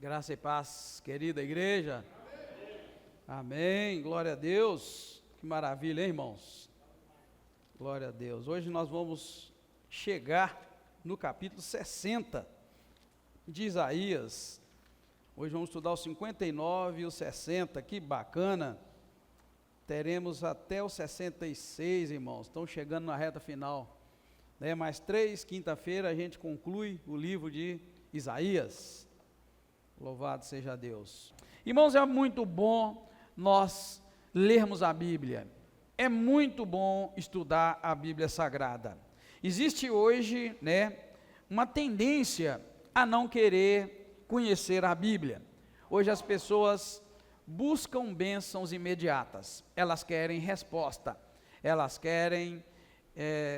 Graça e paz, querida igreja. Amém. Glória a Deus. Que maravilha, hein, irmãos? Glória a Deus. Hoje nós vamos chegar no capítulo 60 de Isaías. Hoje vamos estudar o 59 e o 60, que bacana. Teremos até o 66, irmãos. Estão chegando na reta final. Mais 3, quinta-feira, a gente conclui o livro de Isaías. Louvado seja Deus. Irmãos, é muito bom nós lermos a Bíblia. É muito bom estudar a Bíblia Sagrada. Existe hoje, uma tendência a não querer conhecer a Bíblia. Hoje as pessoas buscam bênçãos imediatas. Elas querem resposta. Elas querem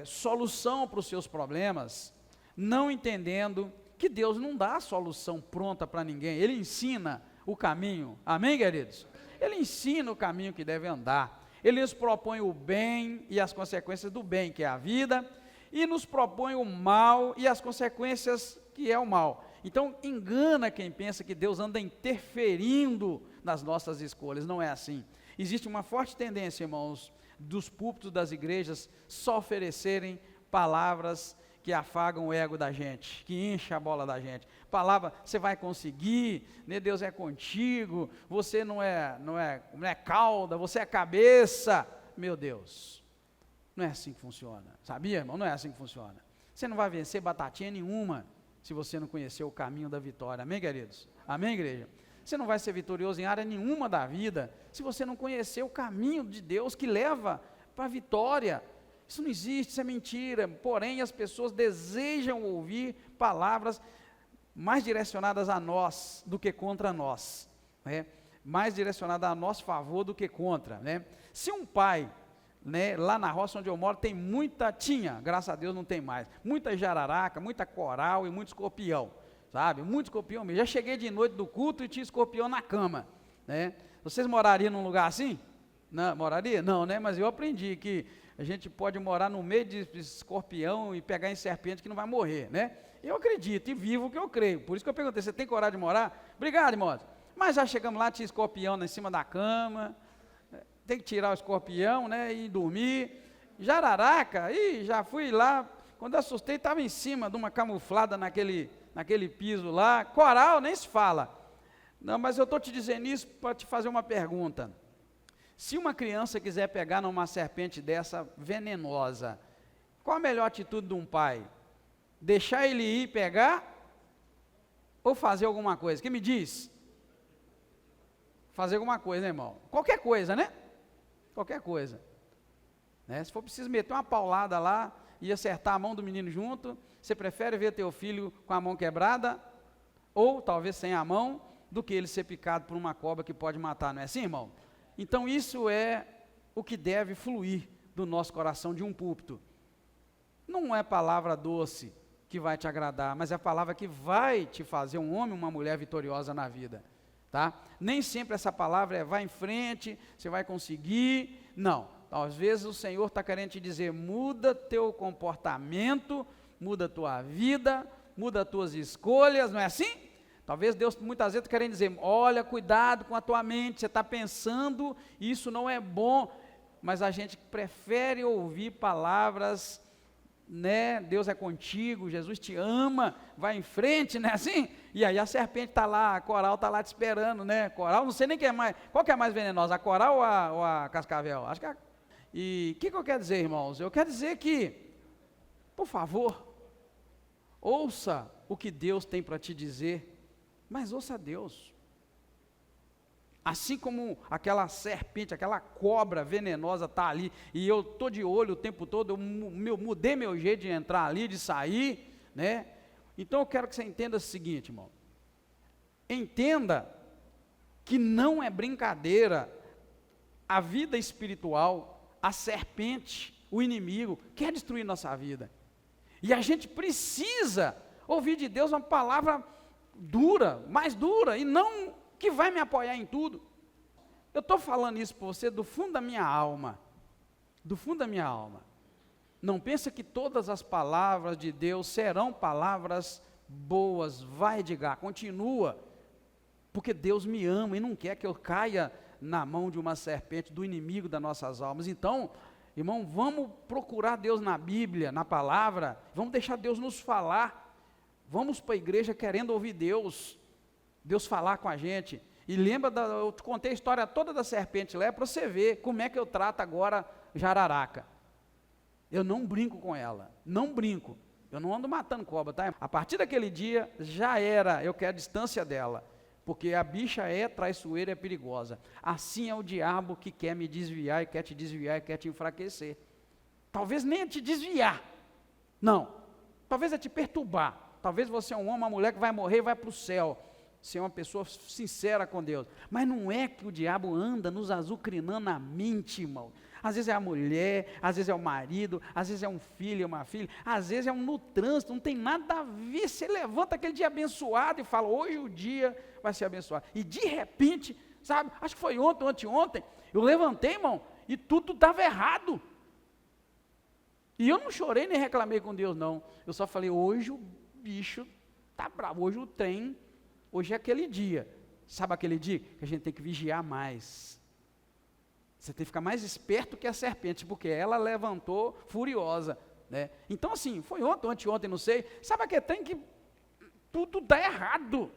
solução para os seus problemas, não entendendo que Deus não dá a solução pronta para ninguém. Ele ensina o caminho, amém, queridos? Ele ensina o caminho que deve andar. Ele nos propõe o bem e as consequências do bem, que é a vida, e nos propõe o mal e as consequências que é o mal. Então, engana quem pensa que Deus anda interferindo nas nossas escolhas. Não é assim. Existe uma forte tendência, irmãos, dos púlpitos das igrejas só oferecerem palavras que afagam o ego da gente, que enche a bola da gente. Palavra, você vai conseguir, Deus é contigo, você não é cauda, você é cabeça. Meu Deus, não é assim que funciona, sabia, irmão? Não é assim que funciona. Você não vai vencer batatinha nenhuma, se você não conhecer o caminho da vitória, amém, queridos? Amém, igreja? Você não vai ser vitorioso em área nenhuma da vida, se você não conhecer o caminho de Deus que leva para a vitória. Isso não existe, isso é mentira. Porém, as pessoas desejam ouvir palavras mais direcionadas a nós do que contra nós, mais direcionadas a nosso favor do que contra, Se um pai, lá na roça onde eu moro, tinha, graças a Deus não tem mais, muita jararaca, muita coral e muito escorpião, sabe? Muito escorpião mesmo. Já cheguei de noite do culto e tinha escorpião na cama, Vocês morariam num lugar assim? Não, moraria? Não, Mas eu aprendi que a gente pode morar no meio de escorpião e pegar em serpente que não vai morrer, Eu acredito e vivo o que eu creio. Por isso que eu perguntei, você tem coragem de morar? Obrigado, irmão. Mas já chegamos lá, tinha escorpião em cima da cama, tem que tirar o escorpião, e dormir. Jararaca, já fui lá, quando eu assustei, estava em cima de uma camuflada naquele piso lá. Coral, nem se fala. Não, mas eu estou te dizendo isso para te fazer uma pergunta. Se uma criança quiser pegar numa serpente dessa venenosa, qual a melhor atitude de um pai? Deixar ele ir pegar ou fazer alguma coisa? Quem me diz? Fazer alguma coisa, irmão? Qualquer coisa, Qualquer coisa. Se for preciso meter uma paulada lá e acertar a mão do menino junto, você prefere ver teu filho com a mão quebrada, ou talvez sem a mão, do que ele ser picado por uma cobra que pode matar, não é assim, irmão? Então isso é o que deve fluir do nosso coração de um púlpito. Não é palavra doce que vai te agradar, mas é a palavra que vai te fazer um homem ou uma mulher vitoriosa na vida, tá? Nem sempre essa palavra é vai em frente, você vai conseguir, não. Às vezes o Senhor está querendo te dizer, muda teu comportamento, muda tua vida, muda tuas escolhas, não é assim? Talvez Deus muitas vezes está querendo dizer, olha, cuidado com a tua mente, você está pensando, isso não é bom, mas a gente prefere ouvir palavras, Deus é contigo, Jesus te ama, vai em frente, não é assim? E aí a serpente está lá, a coral está lá te esperando, Coral, não sei nem qual que é mais venenosa, a coral ou a cascavel? Acho que E o que eu quero dizer, irmãos? Eu quero dizer que, por favor, ouça o que Deus tem para te dizer, mas ouça a Deus. Assim como aquela serpente, aquela cobra venenosa está ali, e eu estou de olho o tempo todo, eu mudei meu jeito de entrar ali, de sair, Então eu quero que você entenda o seguinte, irmão. Entenda que não é brincadeira a vida espiritual, a serpente, o inimigo, quer destruir nossa vida. E a gente precisa ouvir de Deus uma palavra dura, mais dura, e não que vai me apoiar em tudo. Eu estou falando isso para você do fundo da minha alma, do fundo da minha alma. Não pensa que todas as palavras de Deus serão palavras boas, vai, diga, continua, porque Deus me ama e não quer que eu caia na mão de uma serpente, do inimigo das nossas almas. Então, irmão, vamos procurar Deus na Bíblia, na palavra, vamos deixar Deus nos falar, vamos para a igreja querendo ouvir Deus falar com a gente. E lembra, eu te contei a história toda da serpente lá, para você ver como é que eu trato agora jararaca. Eu não brinco com ela, não brinco, eu não ando matando cobra, tá? A partir daquele dia, já era, eu quero a distância dela, porque a bicha é traiçoeira, é perigosa. Assim é o diabo que quer me desviar, e quer te desviar, e quer te enfraquecer. Talvez nem é te desviar, não, talvez é te perturbar. Talvez você é um homem, uma mulher que vai morrer e vai para o céu, ser uma pessoa sincera com Deus, mas não é que o diabo anda nos azucrinando a mente, irmão. Às vezes é a mulher, às vezes é o marido, às vezes é um filho, uma filha, às vezes é um no trânsito, não tem nada a ver. Você levanta aquele dia abençoado e fala, hoje o dia vai ser abençoado, e de repente, sabe, acho que foi ontem, anteontem, eu levantei, irmão, e tudo estava errado, e eu não chorei nem reclamei com Deus não, eu só falei, hoje o bicho está bravo, hoje o trem, hoje é aquele dia. Sabe aquele dia que a gente tem que vigiar mais? Você tem que ficar mais esperto que a serpente, porque ela levantou furiosa, né? Então assim, foi ontem, anteontem, não sei. Sabe aquele trem que tudo dá errado,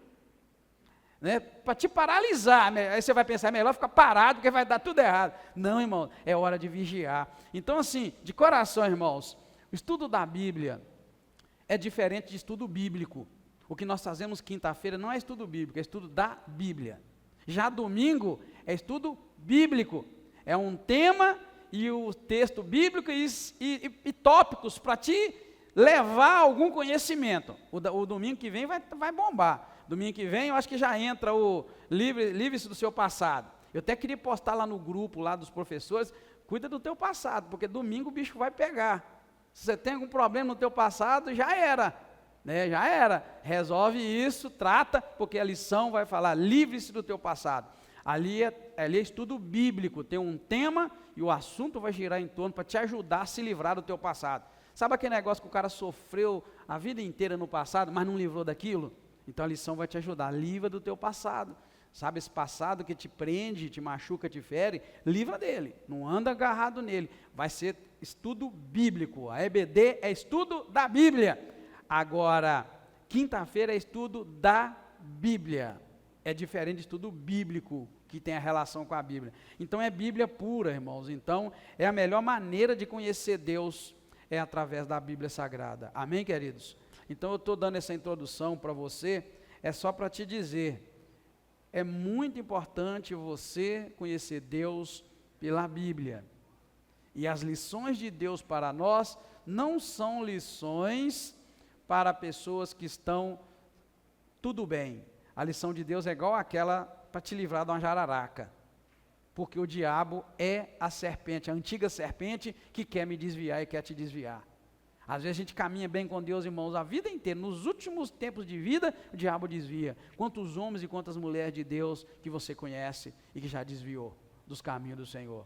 né? Para te paralisar, né? Aí você vai pensar, é melhor ficar parado, porque vai dar tudo errado. Não, irmão, é hora de vigiar. Então assim, de coração, irmãos, o estudo da Bíblia é diferente de estudo bíblico. O que nós fazemos quinta-feira não é estudo bíblico, é estudo da Bíblia. Já domingo é estudo bíblico. É um tema e o texto bíblico e tópicos para te levar a algum conhecimento. O domingo que vem vai bombar. Domingo que vem eu acho que já entra o livre-se do seu passado. Eu até queria postar lá no grupo lá dos professores, cuida do teu passado, porque domingo o bicho vai pegar. Se você tem algum problema no teu passado, já era. Né, já era, resolve isso, trata, porque a lição vai falar, livre-se do teu passado. Ali é estudo bíblico, tem um tema e o assunto vai girar em torno para te ajudar a se livrar do teu passado. Sabe aquele negócio que o cara sofreu a vida inteira no passado, mas não livrou daquilo? Então a lição vai te ajudar, livra do teu passado. Sabe esse passado que te prende, te machuca, te fere? Livra dele, não anda agarrado nele. Vai ser estudo bíblico, a EBD é estudo da Bíblia. Agora, quinta-feira é estudo da Bíblia, é diferente de estudo bíblico, que tem a relação com a Bíblia. Então é Bíblia pura, irmãos, então é a melhor maneira de conhecer Deus, é através da Bíblia Sagrada, amém, queridos? Então eu estou dando essa introdução para você, é só para te dizer, é muito importante você conhecer Deus pela Bíblia, e as lições de Deus para nós, não são lições para pessoas que estão tudo bem. A lição de Deus é igual àquela para te livrar de uma jararaca, porque o diabo é a serpente, a antiga serpente que quer me desviar e quer te desviar. Às vezes a gente caminha bem com Deus, irmãos, a vida inteira, nos últimos tempos de vida, o diabo desvia. Quantos homens e quantas mulheres de Deus que você conhece e que já desviou dos caminhos do Senhor,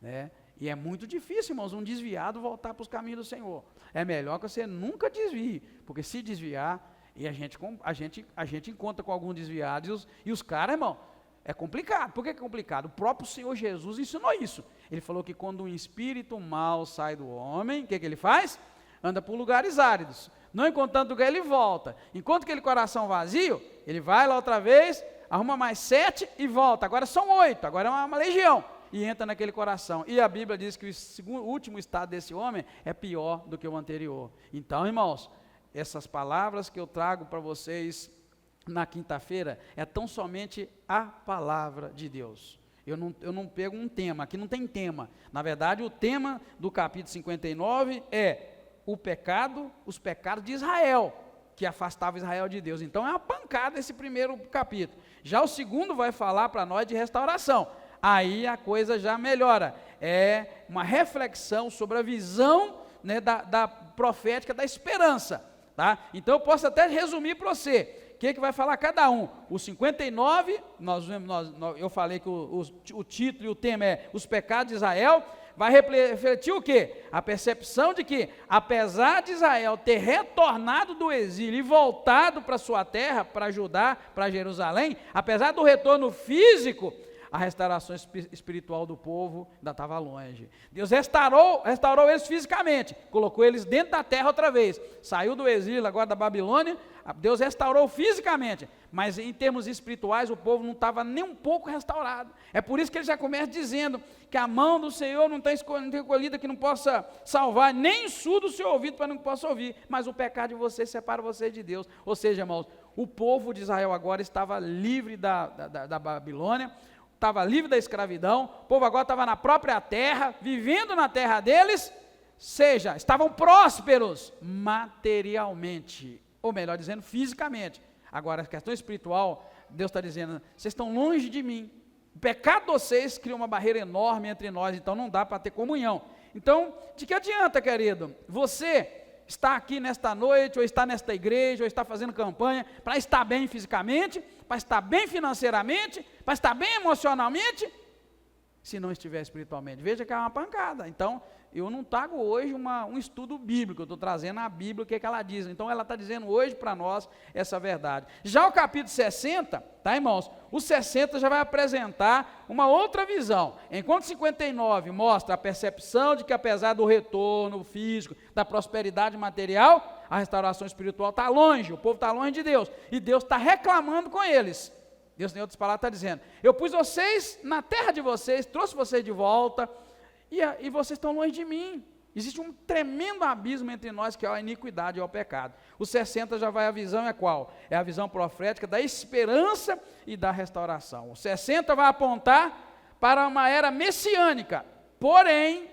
né? E é muito difícil, irmãos, um desviado voltar para os caminhos do Senhor. É melhor que você nunca desvie, porque se desviar, e a gente encontra com algum desviado, e os caras, irmão, é complicado. Por que é complicado? O próprio Senhor Jesus ensinou isso. Ele falou que quando um espírito mau sai do homem, o que ele faz? Anda por lugares áridos. Não encontrando lugar, ele volta. Enquanto aquele coração vazio, ele vai lá outra vez, arruma mais 7 e volta. Agora são 8, agora é uma legião. E entra naquele coração, e a Bíblia diz que o último estado desse homem é pior do que o anterior. Então, irmãos, essas palavras que eu trago para vocês na quinta-feira, é tão somente a palavra de Deus. Eu não pego um tema, aqui não tem tema. Na verdade, o tema do capítulo 59 é os pecados de Israel, que afastava Israel de Deus. Então é uma pancada esse primeiro capítulo. Já o segundo vai falar para nós de restauração. Aí a coisa já melhora, é uma reflexão sobre a visão, né, da profética da esperança, tá? Então eu posso até resumir para você, o que vai falar cada um. O 59, eu falei que o título e o tema é os pecados de Israel, vai refletir o quê? A percepção de que, apesar de Israel ter retornado do exílio e voltado para sua terra, para Judá, para Jerusalém, apesar do retorno físico, a restauração espiritual do povo ainda estava longe. Deus restaurou eles fisicamente, colocou eles dentro da terra outra vez, saiu do exílio agora da Babilônia, Deus restaurou fisicamente, mas em termos espirituais o povo não estava nem um pouco restaurado. É por isso que ele já começa dizendo que a mão do Senhor não tem escolhida que não possa salvar, nem surdo o seu ouvido para não possa ouvir, mas o pecado de vocês separa vocês de Deus. Ou seja, irmãos, o povo de Israel agora estava livre da Babilônia, estava livre da escravidão, o povo agora estava na própria terra, vivendo na terra deles, seja, estavam prósperos materialmente, ou melhor dizendo, fisicamente. Agora, a questão espiritual, Deus está dizendo, vocês estão longe de mim, o pecado de vocês cria uma barreira enorme entre nós, então não dá para ter comunhão. Então, de que adianta, querido, você está aqui nesta noite, ou está nesta igreja, ou está fazendo campanha, para estar bem fisicamente, para estar bem financeiramente, para estar bem emocionalmente, se não estiver espiritualmente? Veja que é uma pancada. Então, eu não trago hoje um estudo bíblico, eu estou trazendo a Bíblia, o que ela diz. Então, ela está dizendo hoje para nós essa verdade. Já o capítulo 60, tá, irmãos? O 60 já vai apresentar uma outra visão. Enquanto 59 mostra a percepção de que, apesar do retorno físico, da prosperidade material, a restauração espiritual está longe, o povo está longe de Deus, e Deus está reclamando com eles. Deus, em outras palavras, está dizendo, eu pus vocês na terra de vocês, trouxe vocês de volta, e vocês estão longe de mim. Existe um tremendo abismo entre nós, que é a iniquidade e o pecado. O 60 já vai, a visão é qual? É a visão profética da esperança e da restauração. O 60 vai apontar para uma era messiânica, porém,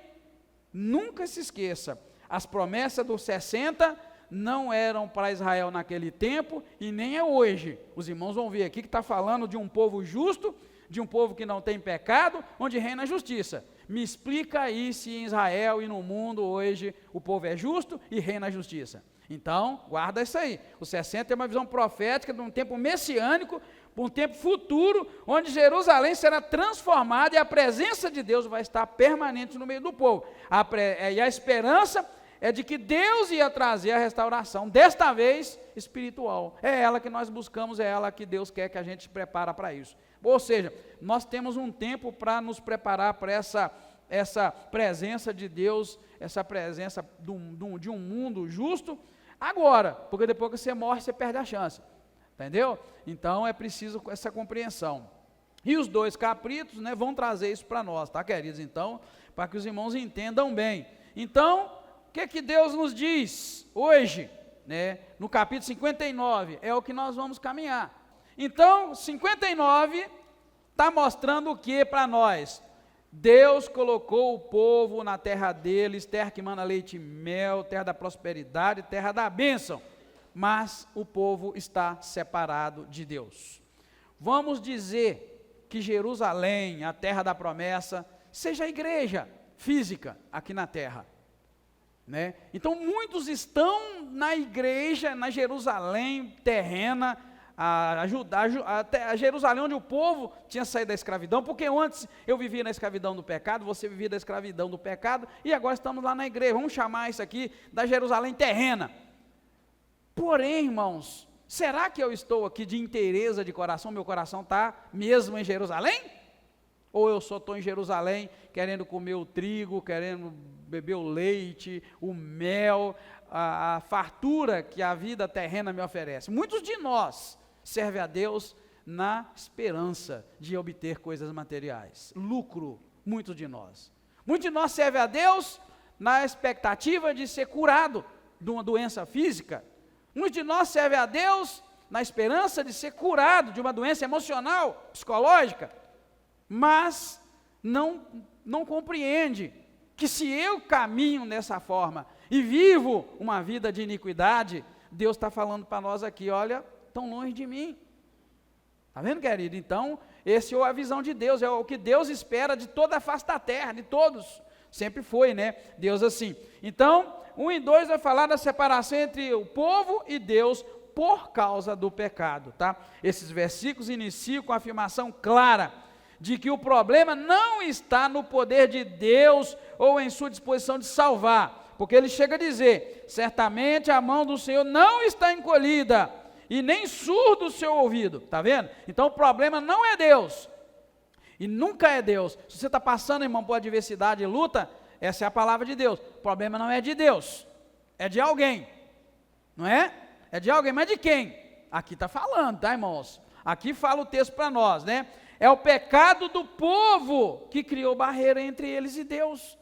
nunca se esqueça, as promessas do 60 não eram para Israel naquele tempo, e nem é hoje. Os irmãos vão ver aqui que está falando de um povo justo, de um povo que não tem pecado, onde reina a justiça. Me explica aí se em Israel e no mundo hoje o povo é justo e reina a justiça. Então, guarda isso aí. O 60 é uma visão profética de um tempo messiânico, um tempo futuro, onde Jerusalém será transformada e a presença de Deus vai estar permanente no meio do povo. E a esperança é de que Deus ia trazer a restauração, desta vez espiritual. É ela que nós buscamos, é ela que Deus quer que a gente se prepare para isso. Ou seja, nós temos um tempo para nos preparar para essa presença de Deus, essa presença de um mundo justo, agora, porque depois que você morre, você perde a chance, entendeu? Então é preciso essa compreensão. E os dois capítulos, né, vão trazer isso para nós, tá, queridos? Então, para que os irmãos entendam bem. Então, o que Deus nos diz hoje, né, no capítulo 59, é o que nós vamos caminhar. Então, 59 está mostrando o que para nós? Deus colocou o povo na terra deles, terra que mana leite e mel, terra da prosperidade, terra da bênção, mas o povo está separado de Deus. Vamos dizer que Jerusalém, a terra da promessa, seja a igreja física aqui na terra, né? Então muitos estão na igreja, na Jerusalém terrena, a Jerusalém onde o povo tinha saído da escravidão, porque antes eu vivia na escravidão do pecado, você vivia da escravidão do pecado, e agora estamos lá na igreja, vamos chamar isso aqui da Jerusalém terrena. Porém, irmãos, será que eu estou aqui de inteireza de coração, meu coração está mesmo em Jerusalém? Ou eu só estou em Jerusalém querendo comer o trigo, querendo beber o leite, o mel, a fartura que a vida terrena me oferece? Muitos de nós servem a Deus na esperança de obter coisas materiais, lucro, muitos de nós. Muitos de nós servem a Deus na expectativa de ser curado de uma doença física. Muitos de nós servem a Deus na esperança de ser curado de uma doença emocional, psicológica, mas não compreende que se eu caminho dessa forma e vivo uma vida de iniquidade, Deus está falando para nós aqui, olha, estão longe de mim. Está vendo, querido? Então, essa é a visão de Deus, é o que Deus espera de toda a face da terra, de todos. Sempre foi, né? Deus assim. Então, 1 e 2 vai falar da separação entre o povo e Deus por causa do pecado, tá? Esses versículos iniciam com a afirmação clara de que o problema não está no poder de Deus ou em sua disposição de salvar, porque ele chega a dizer, certamente a mão do Senhor não está encolhida, e nem surdo o seu ouvido, está vendo? Então o problema não é Deus, e nunca é Deus. Se você está passando, irmão, por adversidade e luta, essa é a palavra de Deus. O problema não é de Deus, é de alguém, não é? É de alguém, mas de quem? Aqui está falando, tá, irmãos? Aqui fala o texto para nós, né? É o pecado do povo que criou barreira entre eles e Deus.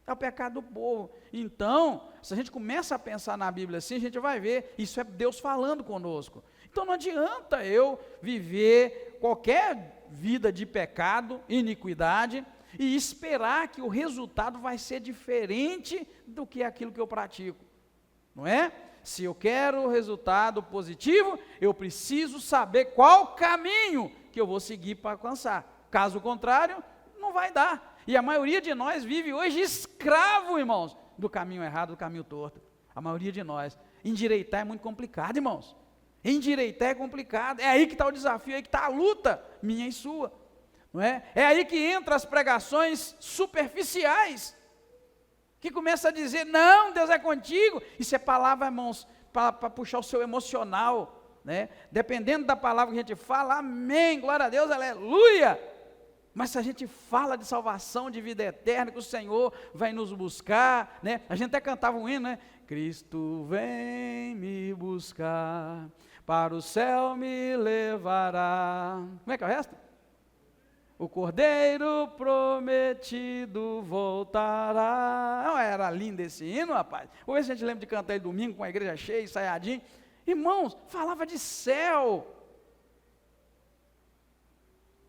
É o pecado do povo. Então, se a gente começa a pensar na Bíblia assim, a gente vai ver, isso é Deus falando conosco. Então não adianta eu viver qualquer vida de pecado, iniquidade, e esperar que o resultado vai ser diferente do que aquilo que eu pratico, não é? Se eu quero resultado positivo, eu preciso saber qual caminho que eu vou seguir para alcançar. Caso contrário, não vai dar. E a maioria de nós vive hoje escravo, irmãos, do caminho errado, do caminho torto. A maioria de nós. Endireitar é muito complicado, irmãos. Endireitar é complicado. É aí que está o desafio, é aí que está a luta, minha e sua. Não é? É aí que entram as pregações superficiais, que começa a dizer, não, Deus é contigo. Isso é palavra, irmãos, para puxar o seu emocional, né? Dependendo da palavra que a gente fala, amém, glória a Deus, aleluia. Mas se a gente fala de salvação, de vida eterna, que o Senhor vai nos buscar, né? A gente até cantava um hino, né? Cristo vem me buscar, para o céu me levará. Como é que é o resto? O Cordeiro prometido voltará. Não, era lindo esse hino, rapaz. Vou ver se a gente lembra de cantar ele domingo com a igreja cheia, ensaiadinho. Irmãos, falava de céu.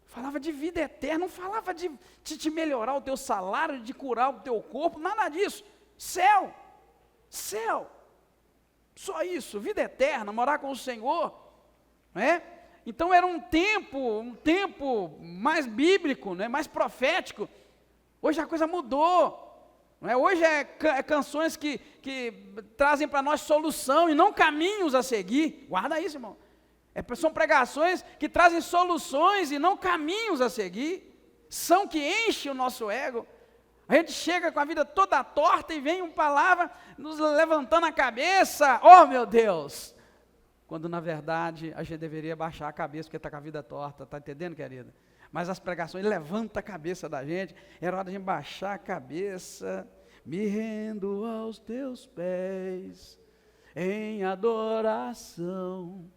Falava de vida eterna, não falava de te melhorar o teu salário, de curar o teu corpo, nada disso. Céu, céu. Só isso, vida eterna, morar com o Senhor, não é? Então era um tempo mais bíblico, né, mais profético. Hoje a coisa mudou, não é? Hoje é canções que trazem para nós solução e não caminhos a seguir. Guarda isso, irmão. São pregações que trazem soluções e não caminhos a seguir. São que enchem o nosso ego. A gente chega com a vida toda torta e vem uma palavra nos levantando a cabeça. Oh, meu Deus! Quando na verdade a gente deveria baixar a cabeça porque está com a vida torta, está entendendo, querida? Mas as pregações levantam a cabeça da gente, era hora de baixar a cabeça, me rendo aos teus pés, em adoração,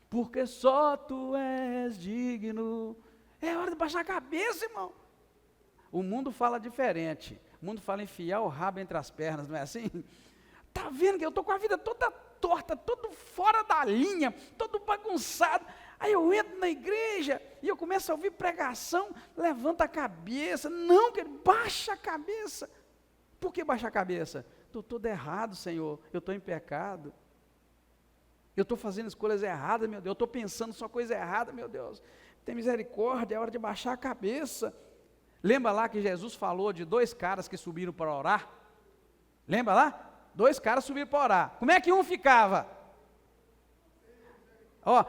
porque só tu és digno. É hora de baixar a cabeça, irmão. O mundo fala diferente, o mundo fala enfiar o rabo entre as pernas, não é assim? Está vendo que eu estou com a vida toda torta, todo fora da linha, todo bagunçado. Aí eu entro na igreja e eu começo a ouvir pregação, levanta a cabeça. Não, querido, baixa a cabeça. Por que baixa a cabeça? Estou todo errado, Senhor, eu estou em pecado. Eu estou fazendo escolhas erradas, meu Deus, eu estou pensando só coisa errada, meu Deus. Tem misericórdia, é hora de baixar a cabeça. Lembra lá que Jesus falou de 2 caras que subiram para orar? Lembra lá? 2 caras subiram para orar. Como é que um ficava? Ó,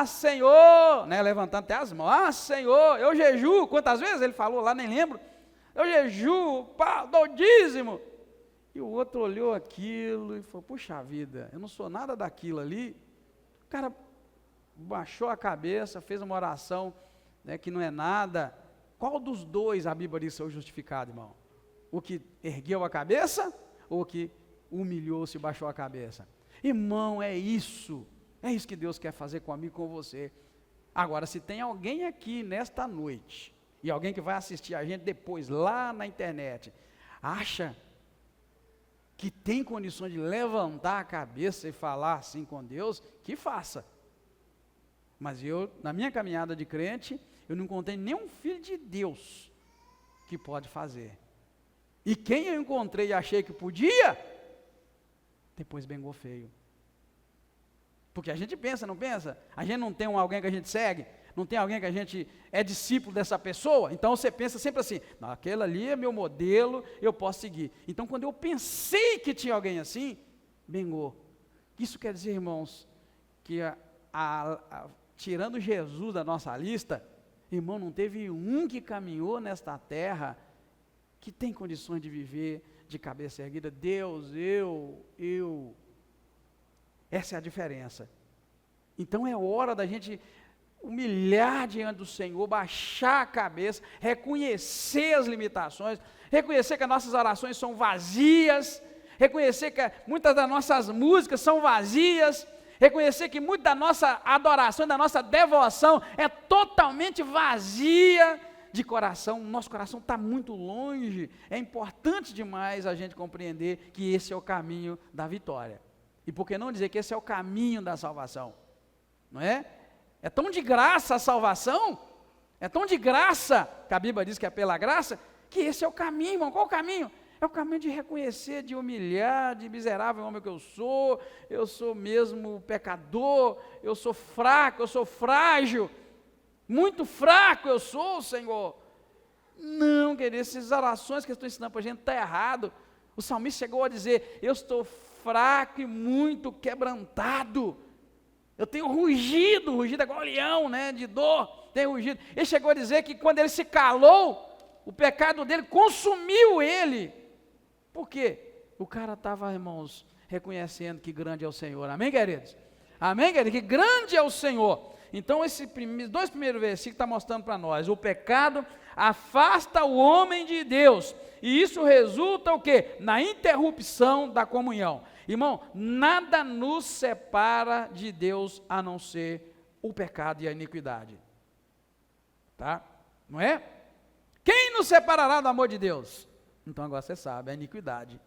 Senhor, né, levantando até as mãos. Senhor, eu jejuo. Quantas vezes ele falou lá, nem lembro. Eu jejuo, dou dízimo. E o outro olhou aquilo e falou, puxa vida, eu não sou nada daquilo ali. O cara baixou a cabeça, fez uma oração, né, que não é nada. Qual dos dois a Bíblia diz ser justificado, irmão? O que ergueu a cabeça ou o que humilhou-se e baixou a cabeça? Irmão, é isso que Deus quer fazer comigo e com você. Agora, se tem alguém aqui nesta noite, e alguém que vai assistir a gente depois, lá na internet, acha que tem condições de levantar a cabeça e falar assim com Deus, que faça. Mas eu, na minha caminhada de crente, eu não encontrei nenhum filho de Deus que pode fazer. E quem eu encontrei e achei que podia, depois bengou feio. Porque a gente pensa, não pensa? A gente não tem alguém que a gente segue, não tem alguém que a gente é discípulo dessa pessoa, então você pensa sempre assim, não, aquele ali é meu modelo, eu posso seguir. Então quando eu pensei que tinha alguém assim, bengou. Isso quer dizer, irmãos, que tirando Jesus da nossa lista, irmão, não teve um que caminhou nesta terra que tem condições de viver de cabeça erguida. Deus, essa é a diferença. Então é hora da gente humilhar diante do Senhor, baixar a cabeça, reconhecer as limitações, reconhecer que as nossas orações são vazias, reconhecer que muitas das nossas músicas são vazias, reconhecer que muita da nossa adoração, da nossa devoção é totalmente vazia de coração. Nosso coração está muito longe. É importante demais a gente compreender que esse é o caminho da vitória. E por que não dizer que esse é o caminho da salvação? Não é? É tão de graça a salvação, é tão de graça, que a Bíblia diz que é pela graça, que esse é o caminho, irmão. Qual o caminho? É o caminho de reconhecer, de humilhar, de miserável homem que eu sou mesmo pecador, eu sou fraco, eu sou frágil, muito fraco eu sou, Senhor. Não, querido, essas orações que eu estou ensinando para a gente está errado. O salmista chegou a dizer, eu estou fraco e muito quebrantado. Eu tenho rugido é igual leão, né, de dor, tem rugido. Ele chegou a dizer que quando ele se calou, o pecado dele consumiu ele. Por quê? O cara estava, irmãos, reconhecendo que grande é o Senhor. Amém, queridos? Amém, queridos? Que grande é o Senhor. Então, esses dois primeiros versículos estão mostrando para nós, o pecado afasta o homem de Deus, e isso resulta o quê? Na interrupção da comunhão. Irmão, nada nos separa de Deus a não ser o pecado e a iniquidade. Tá? Não é? Quem nos separará do amor de Deus? Então agora você sabe, a iniquidade.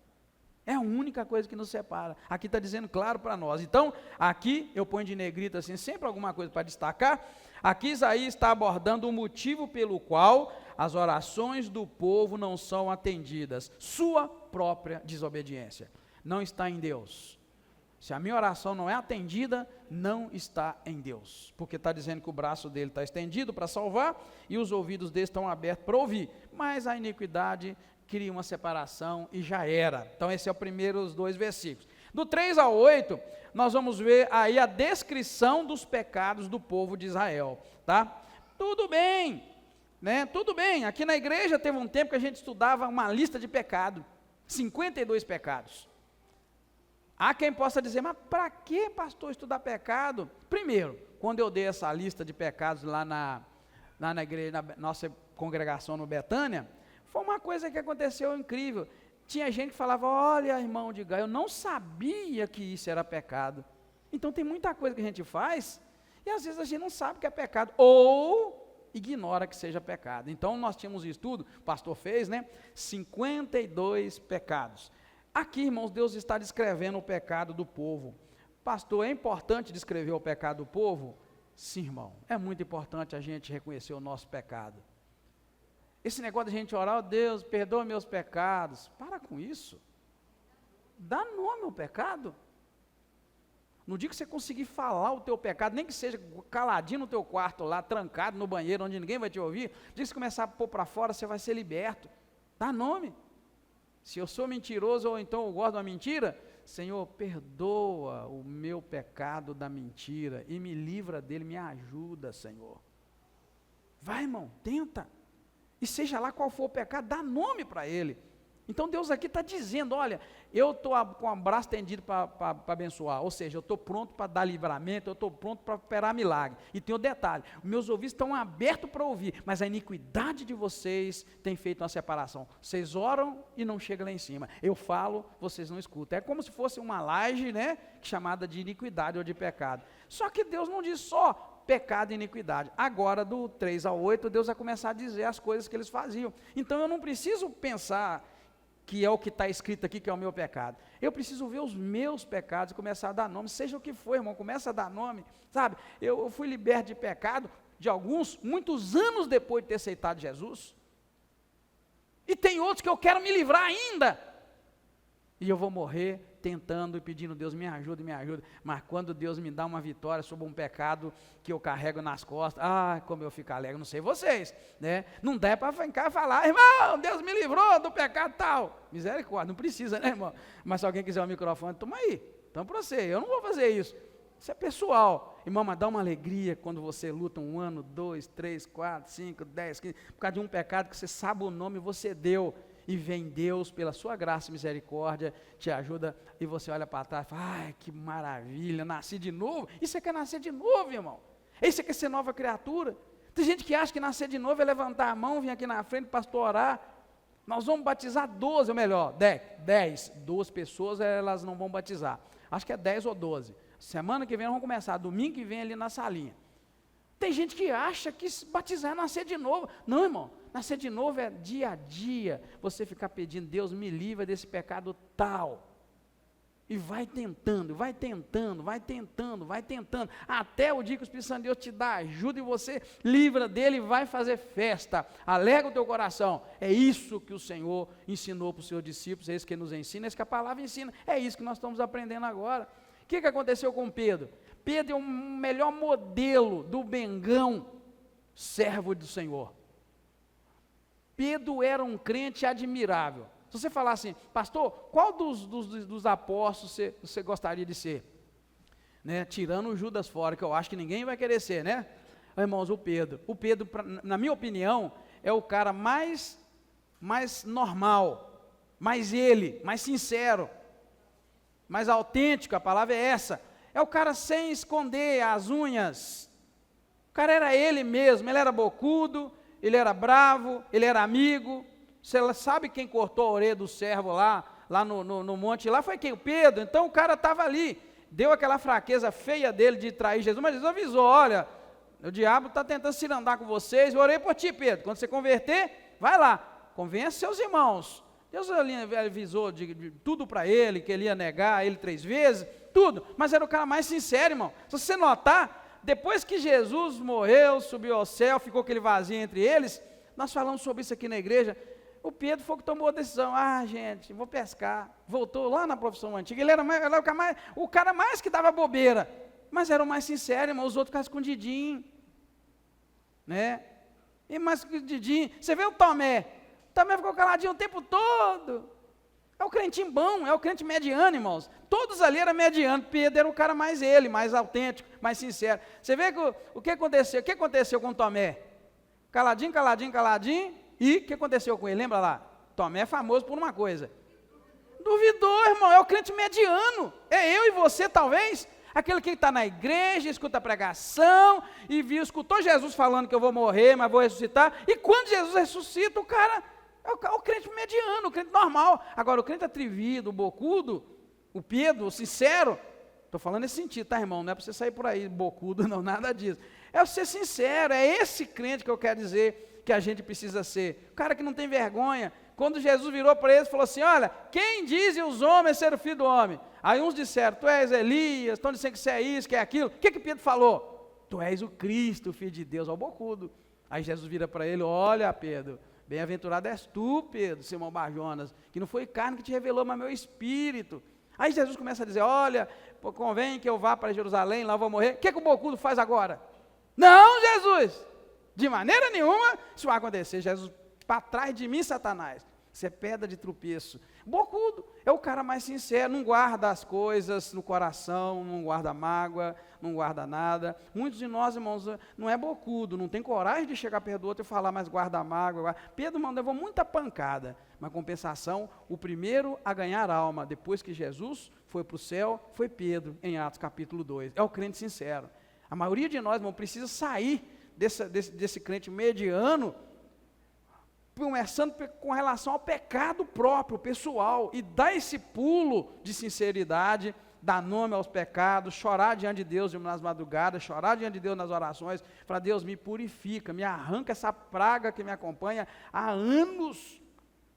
É a única coisa que nos separa. Aqui está dizendo claro para nós. Então, aqui eu ponho de negrito assim, sempre alguma coisa para destacar. Aqui Isaías está abordando o motivo pelo qual as orações do povo não são atendidas. Sua própria desobediência. Não está em Deus. Se a minha oração não é atendida, não está em Deus. Porque está dizendo que o braço dele está estendido para salvar e os ouvidos dele estão abertos para ouvir. Mas a iniquidade cria uma separação e já era. Então esse é o primeiro dos dois versículos. Do 3 ao 8, nós vamos ver aí a descrição dos pecados do povo de Israel, tá? Tudo bem, né? Tudo bem. Aqui na igreja teve um tempo que a gente estudava uma lista de pecados, 52 pecados. Há quem possa dizer, mas para que, pastor, estudar pecado? Primeiro, quando eu dei essa lista de pecados lá na igreja, na nossa congregação no Betânia, foi uma coisa que aconteceu incrível. Tinha gente que falava, olha, irmão de Gai, eu não sabia que isso era pecado. Então tem muita coisa que a gente faz, e às vezes a gente não sabe que é pecado, ou ignora que seja pecado. Então nós tínhamos um estudo, o pastor fez, né, 52 pecados. Aqui, irmãos, Deus está descrevendo o pecado do povo. Pastor, é importante descrever o pecado do povo? Sim, irmão, é muito importante a gente reconhecer o nosso pecado. Esse negócio de a gente orar, oh, Deus, perdoa meus pecados. Para com isso. Dá nome ao pecado. No dia que você conseguir falar o teu pecado, nem que seja caladinho no teu quarto lá, trancado no banheiro, onde ninguém vai te ouvir, no dia que você começar a pôr para fora, você vai ser liberto. Dá nome. Se eu sou mentiroso ou então eu gosto de uma mentira, Senhor, perdoa o meu pecado da mentira e me livra dele, me ajuda, Senhor. Vai, irmão, tenta. E seja lá qual for o pecado, dá nome para ele. Então Deus aqui está dizendo, olha, eu estou com o braço tendido para abençoar, ou seja, eu estou pronto para dar livramento, eu estou pronto para operar milagre. E tem o detalhe, os meus ouvidos estão abertos para ouvir, mas a iniquidade de vocês tem feito uma separação. Vocês oram e não chega lá em cima. Eu falo, vocês não escutam. É como se fosse uma laje, né, chamada de iniquidade ou de pecado. Só que Deus não diz só pecado e iniquidade. Agora, do 3 ao 8, Deus vai começar a dizer as coisas que eles faziam. Então eu não preciso pensar que é o que está escrito aqui, que é o meu pecado. Eu preciso ver os meus pecados e começar a dar nome, seja o que for, irmão, começa a dar nome, sabe? Eu fui liberto de pecado, de alguns, muitos anos depois de ter aceitado Jesus, e tem outros que eu quero me livrar ainda, e eu vou morrer tentando e pedindo, Deus me ajuda, mas quando Deus me dá uma vitória sobre um pecado que eu carrego nas costas, como eu fico alegre, não sei vocês, né? Não dá para ficar e falar, irmão, Deus me livrou do pecado tal, misericórdia, não precisa, né, irmão? Mas se alguém quiser o microfone, toma aí, então para você, eu não vou fazer isso é pessoal, irmão, mas dá uma alegria quando você luta 1 ano, 2, 3, 4, 5, 10, 15, por causa de um pecado que você sabe o nome, você deu, e vem Deus, pela sua graça e misericórdia, te ajuda, e você olha para trás e fala, ai, que maravilha, nasci de novo. E você quer nascer de novo, irmão? E você quer ser nova criatura? Tem gente que acha que nascer de novo é levantar a mão, vir aqui na frente, pastor, orar. Nós vamos batizar 12, ou melhor, 10. 2 pessoas, elas não vão batizar. Acho que é 10 ou 12. Semana que vem nós vamos começar, domingo que vem ali na salinha. Tem gente que acha que batizar é nascer de novo. Não, irmão, nascer de novo é dia a dia, você ficar pedindo, Deus me livra desse pecado tal. E vai tentando, até o dia que o Espírito Santo de Deus te dá ajuda e você livra dele e vai fazer festa, alegra o teu coração. É isso que o Senhor ensinou para os seus discípulos, é isso que ele nos ensina, é isso que a palavra ensina, é isso que nós estamos aprendendo agora. O que aconteceu com Pedro? Pedro é o melhor modelo do bengão, servo do Senhor. Pedro era um crente admirável. Se você falar assim, pastor, qual dos apóstolos você gostaria de ser? Né? Tirando o Judas fora, que eu acho que ninguém vai querer ser, né? Irmãos, o Pedro, na minha opinião, é o cara mais normal, mais sincero, mais autêntico, a palavra é essa. É o cara sem esconder as unhas. O cara era ele mesmo, ele era bocudo, ele era bravo, ele era amigo. Você sabe quem cortou a orelha do servo lá no monte lá? Foi quem? O Pedro. Então o cara estava ali, deu aquela fraqueza feia dele de trair Jesus, mas Jesus avisou, olha, o diabo está tentando se andar com vocês, eu orei por ti, Pedro, quando você converter, vai lá, convence seus irmãos. Deus ali avisou de tudo para ele, que ele ia negar ele 3 vezes, tudo, mas era o cara mais sincero, irmão. Se você notar, depois que Jesus morreu, subiu ao céu, ficou aquele vazio entre eles, nós falamos sobre isso aqui na igreja. O Pedro foi que tomou a decisão, gente, vou pescar, voltou lá na profissão antiga, ele era o cara mais que dava bobeira, mas era o mais sincero, irmão, os outros ficavam escondidinhos, né, e mais escondidinho, você vê o Tomé ficou caladinho o tempo todo, é o crentinho bom, é o crente mediano, irmãos, todos ali eram medianos, Pedro era o cara mais autêntico, mais sincero. Você vê que o que aconteceu com o Tomé? Caladinho, e o que aconteceu com ele? Lembra lá? Tomé é famoso por uma coisa. Duvidou, irmão, é o crente mediano. É eu e você, talvez. Aquele que está na igreja, escuta a pregação, escutou Jesus falando que eu vou morrer, mas vou ressuscitar. E quando Jesus ressuscita, o cara é o crente mediano, o crente normal. Agora, o crente atrevido, o bocudo, o Pedro, o sincero, estou falando nesse sentido, tá, irmão? Não é para você sair por aí bocudo, não, nada disso. É ser sincero, é esse crente que eu quero dizer que a gente precisa ser, o cara que não tem vergonha. Quando Jesus virou para eles e falou assim, olha, quem dizem os homens ser o filho do homem? Aí uns disseram, tu és Elias, estão dizendo que você é isso, que é aquilo. O que Pedro falou? Tu és o Cristo, o Filho de Deus, ao bocudo. Aí Jesus vira para ele, olha Pedro, bem-aventurado és tu, Pedro, Simão Barjonas, que não foi carne que te revelou, mas meu espírito. Aí Jesus começa a dizer, olha, convém que eu vá para Jerusalém, lá eu vou morrer. O que o bocudo faz agora? Não, Jesus! De maneira nenhuma isso vai acontecer. Jesus, para trás de mim, Satanás. Você é pedra de tropeço. Bocudo é o cara mais sincero, não guarda as coisas no coração, não guarda mágoa, não guarda nada. Muitos de nós, irmãos, não é bocudo, não tem coragem de chegar perto do outro e falar, mas guarda mágoa. Pedro, irmão, levou muita pancada, mas compensação, o primeiro a ganhar alma, depois que Jesus foi para o céu, foi Pedro, em Atos capítulo 2. É o crente sincero. A maioria de nós, irmão, precisa sair desse crente mediano, começando com relação ao pecado próprio, pessoal, e dar esse pulo de sinceridade, dar nome aos pecados, chorar diante de Deus nas madrugadas, chorar diante de Deus nas orações, falar, Deus me purifica, me arranca essa praga que me acompanha há anos,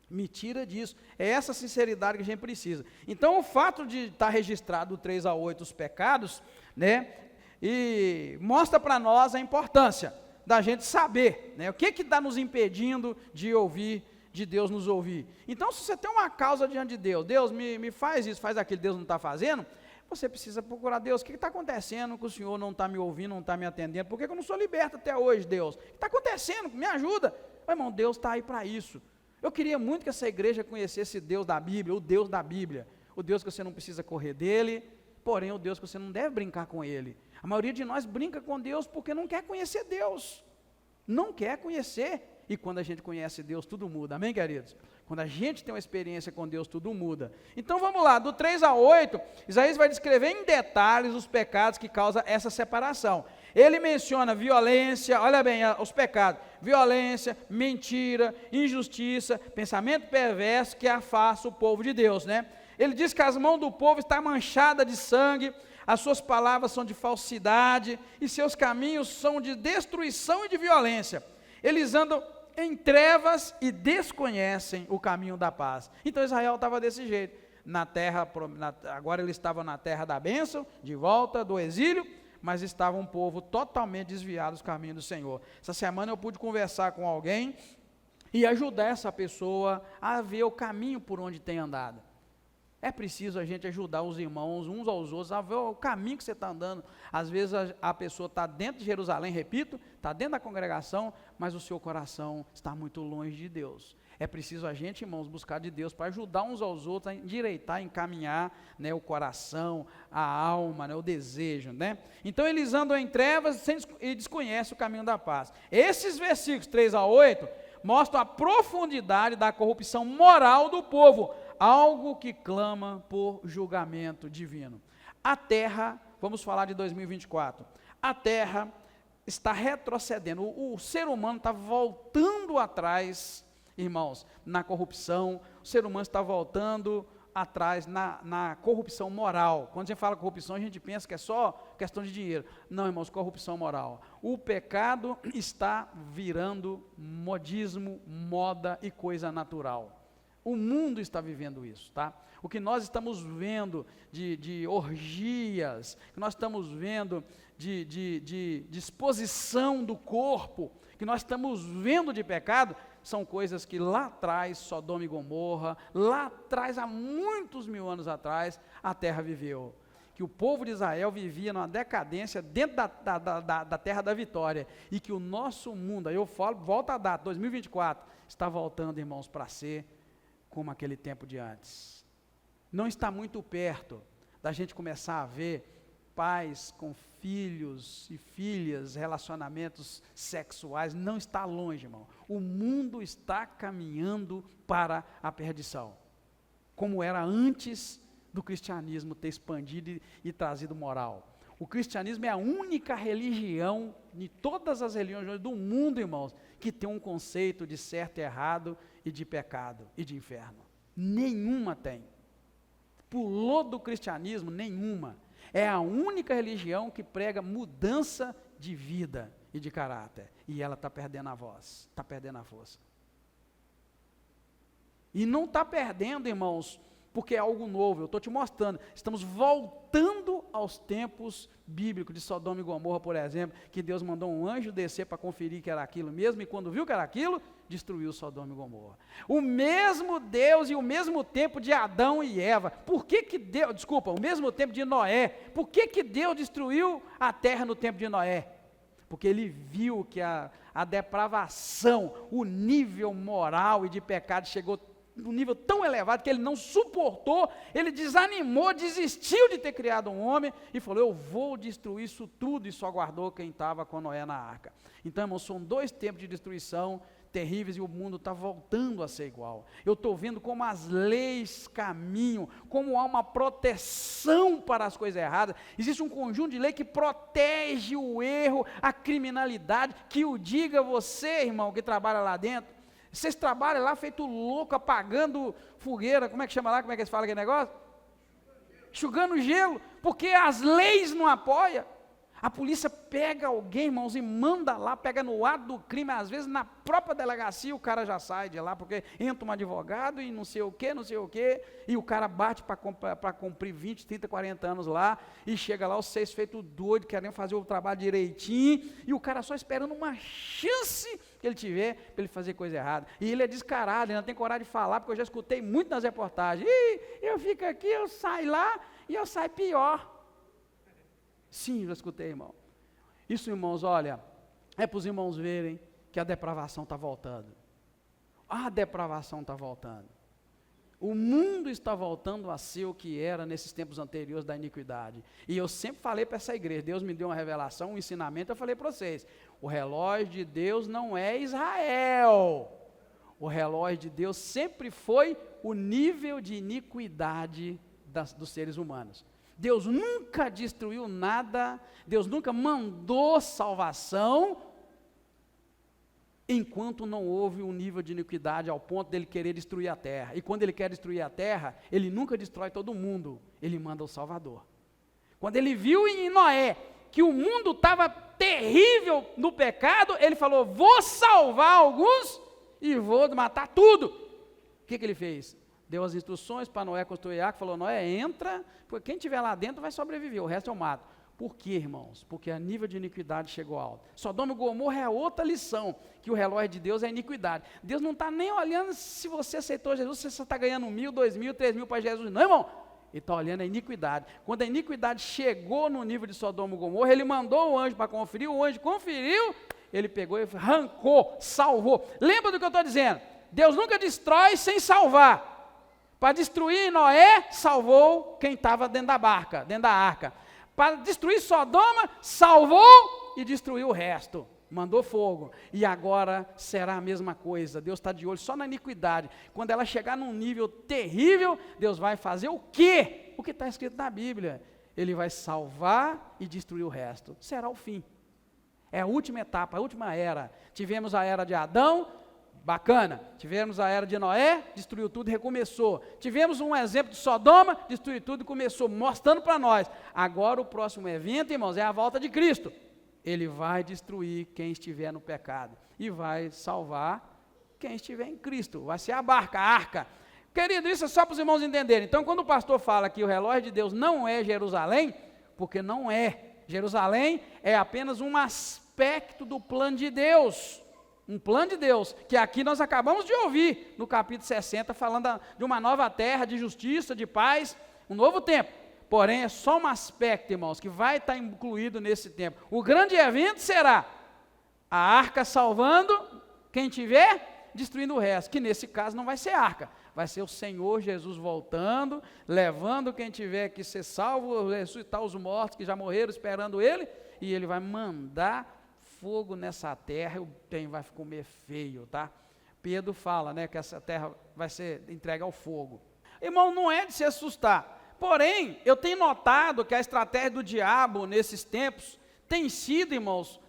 me tira disso. É essa sinceridade que a gente precisa. Então o fato de estar registrado do 3 a 8 os pecados, né, e mostra para nós a importância da gente saber, né, o que está nos impedindo de ouvir, de Deus nos ouvir. Então, se você tem uma causa diante de Deus, Deus me faz isso, faz aquilo, Deus não está fazendo, você precisa procurar Deus, o que está acontecendo que o Senhor não está me ouvindo, não está me atendendo, por que eu não sou liberto até hoje, Deus? O que está acontecendo? Me ajuda. Irmão, Deus está aí para isso. Eu queria muito que essa igreja conhecesse Deus da Bíblia, o Deus da Bíblia, o Deus que você não precisa correr dele, porém o Deus que você não deve brincar com ele. A maioria de nós brinca com Deus porque não quer conhecer Deus, não quer conhecer. E quando a gente conhece Deus, tudo muda. Amém, queridos? Quando a gente tem uma experiência com Deus, tudo muda. Então vamos lá, do 3 a 8, Isaías vai descrever em detalhes os pecados que causam essa separação. Ele menciona violência, olha bem, os pecados: violência, mentira, injustiça, pensamento perverso que afasta o povo de Deus, né? Ele diz que as mãos do povo estão manchadas de sangue, as suas palavras são de falsidade, e seus caminhos são de destruição e de violência. Eles andam em trevas e desconhecem o caminho da paz. Então Israel estava desse jeito, agora eles estavam na terra da bênção, de volta do exílio, mas estava um povo totalmente desviado dos caminhos do Senhor. Essa semana eu pude conversar com alguém e ajudar essa pessoa a ver o caminho por onde tem andado. É preciso a gente ajudar os irmãos, uns aos outros, a ver o caminho que você está andando. Às vezes a pessoa está dentro de Jerusalém, repito, está dentro da congregação, mas o seu coração está muito longe de Deus. É preciso a gente, irmãos, buscar de Deus para ajudar uns aos outros a endireitar, encaminhar, né, o coração, a alma, né, o desejo, né? Então eles andam em trevas e desconhecem o caminho da paz. Esses versículos 3 a 8 mostram a profundidade da corrupção moral do povo, algo que clama por julgamento divino. A terra, vamos falar de 2024, a terra está retrocedendo, o ser humano está voltando atrás, irmãos, na corrupção, o ser humano está voltando atrás na corrupção moral. Quando a gente fala corrupção, a gente pensa que é só questão de dinheiro. Não, irmãos, corrupção moral. O pecado está virando modismo, moda e coisa natural. O mundo está vivendo isso, tá? O que nós estamos vendo de orgias, que nós estamos vendo de exposição do corpo, que nós estamos vendo de pecado, são coisas que lá atrás, Sodoma e Gomorra, lá atrás, há muitos mil anos atrás, a terra viveu. Que o povo de Israel vivia numa decadência dentro da terra da vitória, e que o nosso mundo, aí eu falo, volta a data, 2024, está voltando, irmãos, para ser como aquele tempo de antes. Não está muito perto da gente começar a ver pais com filhos e filhas, relacionamentos sexuais, não está longe, irmão. O mundo está caminhando para a perdição, como era antes do cristianismo ter expandido e trazido moral. O cristianismo é a única religião, de todas as religiões do mundo, irmãos, que tem um conceito de certo e errado, e de pecado e de inferno. Nenhuma tem. Pulou do cristianismo, nenhuma. É a única religião que prega mudança de vida e de caráter. E ela está perdendo a voz, está perdendo a força. E não está perdendo, irmãos, porque é algo novo. Eu estou te mostrando. Estamos voltando aos tempos bíblicos de Sodoma e Gomorra, por exemplo, que Deus mandou um anjo descer para conferir que era aquilo mesmo, e quando viu que era aquilo, destruiu Sodoma e Gomorra. O mesmo Deus e o mesmo tempo de Adão e Eva. O mesmo tempo de Noé. Por que Deus destruiu a terra no tempo de Noé? Porque ele viu que a depravação, o nível moral e de pecado chegou num nível tão elevado que ele não suportou, ele desanimou, desistiu de ter criado um homem e falou: eu vou destruir isso tudo, e só guardou quem estava com Noé na arca. Então, irmãos, são 2 tempos de destruição terríveis e o mundo está voltando a ser igual. Eu estou vendo como as leis caminham, como há uma proteção para as coisas erradas. Existe um conjunto de lei que protege o erro, a criminalidade, que o diga você, irmão, que trabalha lá dentro. Vocês trabalham lá feito louco, apagando fogueira, como é que chama lá, como é que eles falam aquele negócio? Enxugando gelo, porque as leis não apoiam. A polícia pega alguém, irmãos, e manda lá, pega no ato do crime, às vezes na própria delegacia o cara já sai de lá, porque entra um advogado e não sei o quê, e o cara bate para cumprir 20, 30, 40 anos lá, e chega lá, os 6 feitos doido, querendo fazer o trabalho direitinho, e o cara só esperando uma chance que ele tiver para ele fazer coisa errada. E ele é descarado, ele não tem coragem de falar, porque eu já escutei muito nas reportagens. Eu fico aqui, eu saio lá, e eu saio pior. Sim, já escutei, irmão. Isso, irmãos, olha, é para os irmãos verem que a depravação está voltando. A depravação está voltando. O mundo está voltando a ser o que era nesses tempos anteriores da iniquidade. E eu sempre falei para essa igreja, Deus me deu uma revelação, um ensinamento, eu falei para vocês, o relógio de Deus não é Israel. O relógio de Deus sempre foi o nível de iniquidade dos seres humanos. Deus nunca destruiu nada, Deus nunca mandou salvação, enquanto não houve um nível de iniquidade ao ponto dele querer destruir a terra. E quando ele quer destruir a terra, ele nunca destrói todo mundo, ele manda o Salvador. Quando ele viu em Noé que o mundo estava terrível no pecado, ele falou, vou salvar alguns e vou matar tudo. O que ele fez? Deu as instruções para Noé construir a arca, falou, Noé, entra, porque quem estiver lá dentro vai sobreviver, o resto eu mato. Por quê, irmãos? Porque a nível de iniquidade chegou alto. Sodoma e Gomorra é outra lição, que o relógio de Deus é iniquidade. Deus não está nem olhando se você aceitou Jesus, se você está ganhando 1.000, 2.000, 3.000 para Jesus. Não, irmão. Ele está olhando a iniquidade. Quando a iniquidade chegou no nível de Sodoma e Gomorra, ele mandou o anjo para conferir, o anjo conferiu, ele pegou e arrancou, salvou. Lembra do que eu estou dizendo? Deus nunca destrói sem salvar. Para destruir Noé, salvou quem estava dentro da barca, dentro da arca. Para destruir Sodoma, salvou e destruiu o resto. Mandou fogo. E agora será a mesma coisa. Deus está de olho só na iniquidade. Quando ela chegar num nível terrível, Deus vai fazer o quê? O que está escrito na Bíblia. Ele vai salvar e destruir o resto. Será o fim. É a última etapa, a última era. Tivemos a era de Adão, bacana. Tivemos a era de Noé, destruiu tudo e recomeçou. Tivemos um exemplo de Sodoma, destruiu tudo e começou, mostrando para nós. Agora o próximo evento, irmãos, é a volta de Cristo. Ele vai destruir quem estiver no pecado e vai salvar quem estiver em Cristo. Vai ser a barca, a arca. Querido, isso é só para os irmãos entenderem. Então, quando o pastor fala que o relógio de Deus não é Jerusalém, porque não é. Jerusalém é apenas um aspecto do plano de Deus. Um plano de Deus, que aqui nós acabamos de ouvir, no capítulo 60, falando de uma nova terra, de justiça, de paz, um novo tempo. Porém, é só um aspecto, irmãos, que vai estar incluído nesse tempo. O grande evento será a arca salvando quem tiver, destruindo o resto, que nesse caso não vai ser arca, vai ser o Senhor Jesus voltando, levando quem tiver que ser salvo, ressuscitar os mortos que já morreram esperando Ele, e Ele vai mandar fogo nessa terra, o trem vai comer feio, tá? Pedro fala, né, que essa terra vai ser entregue ao fogo. Irmão, não é de se assustar. Porém, eu tenho notado que a estratégia do diabo nesses tempos tem sido, irmãos,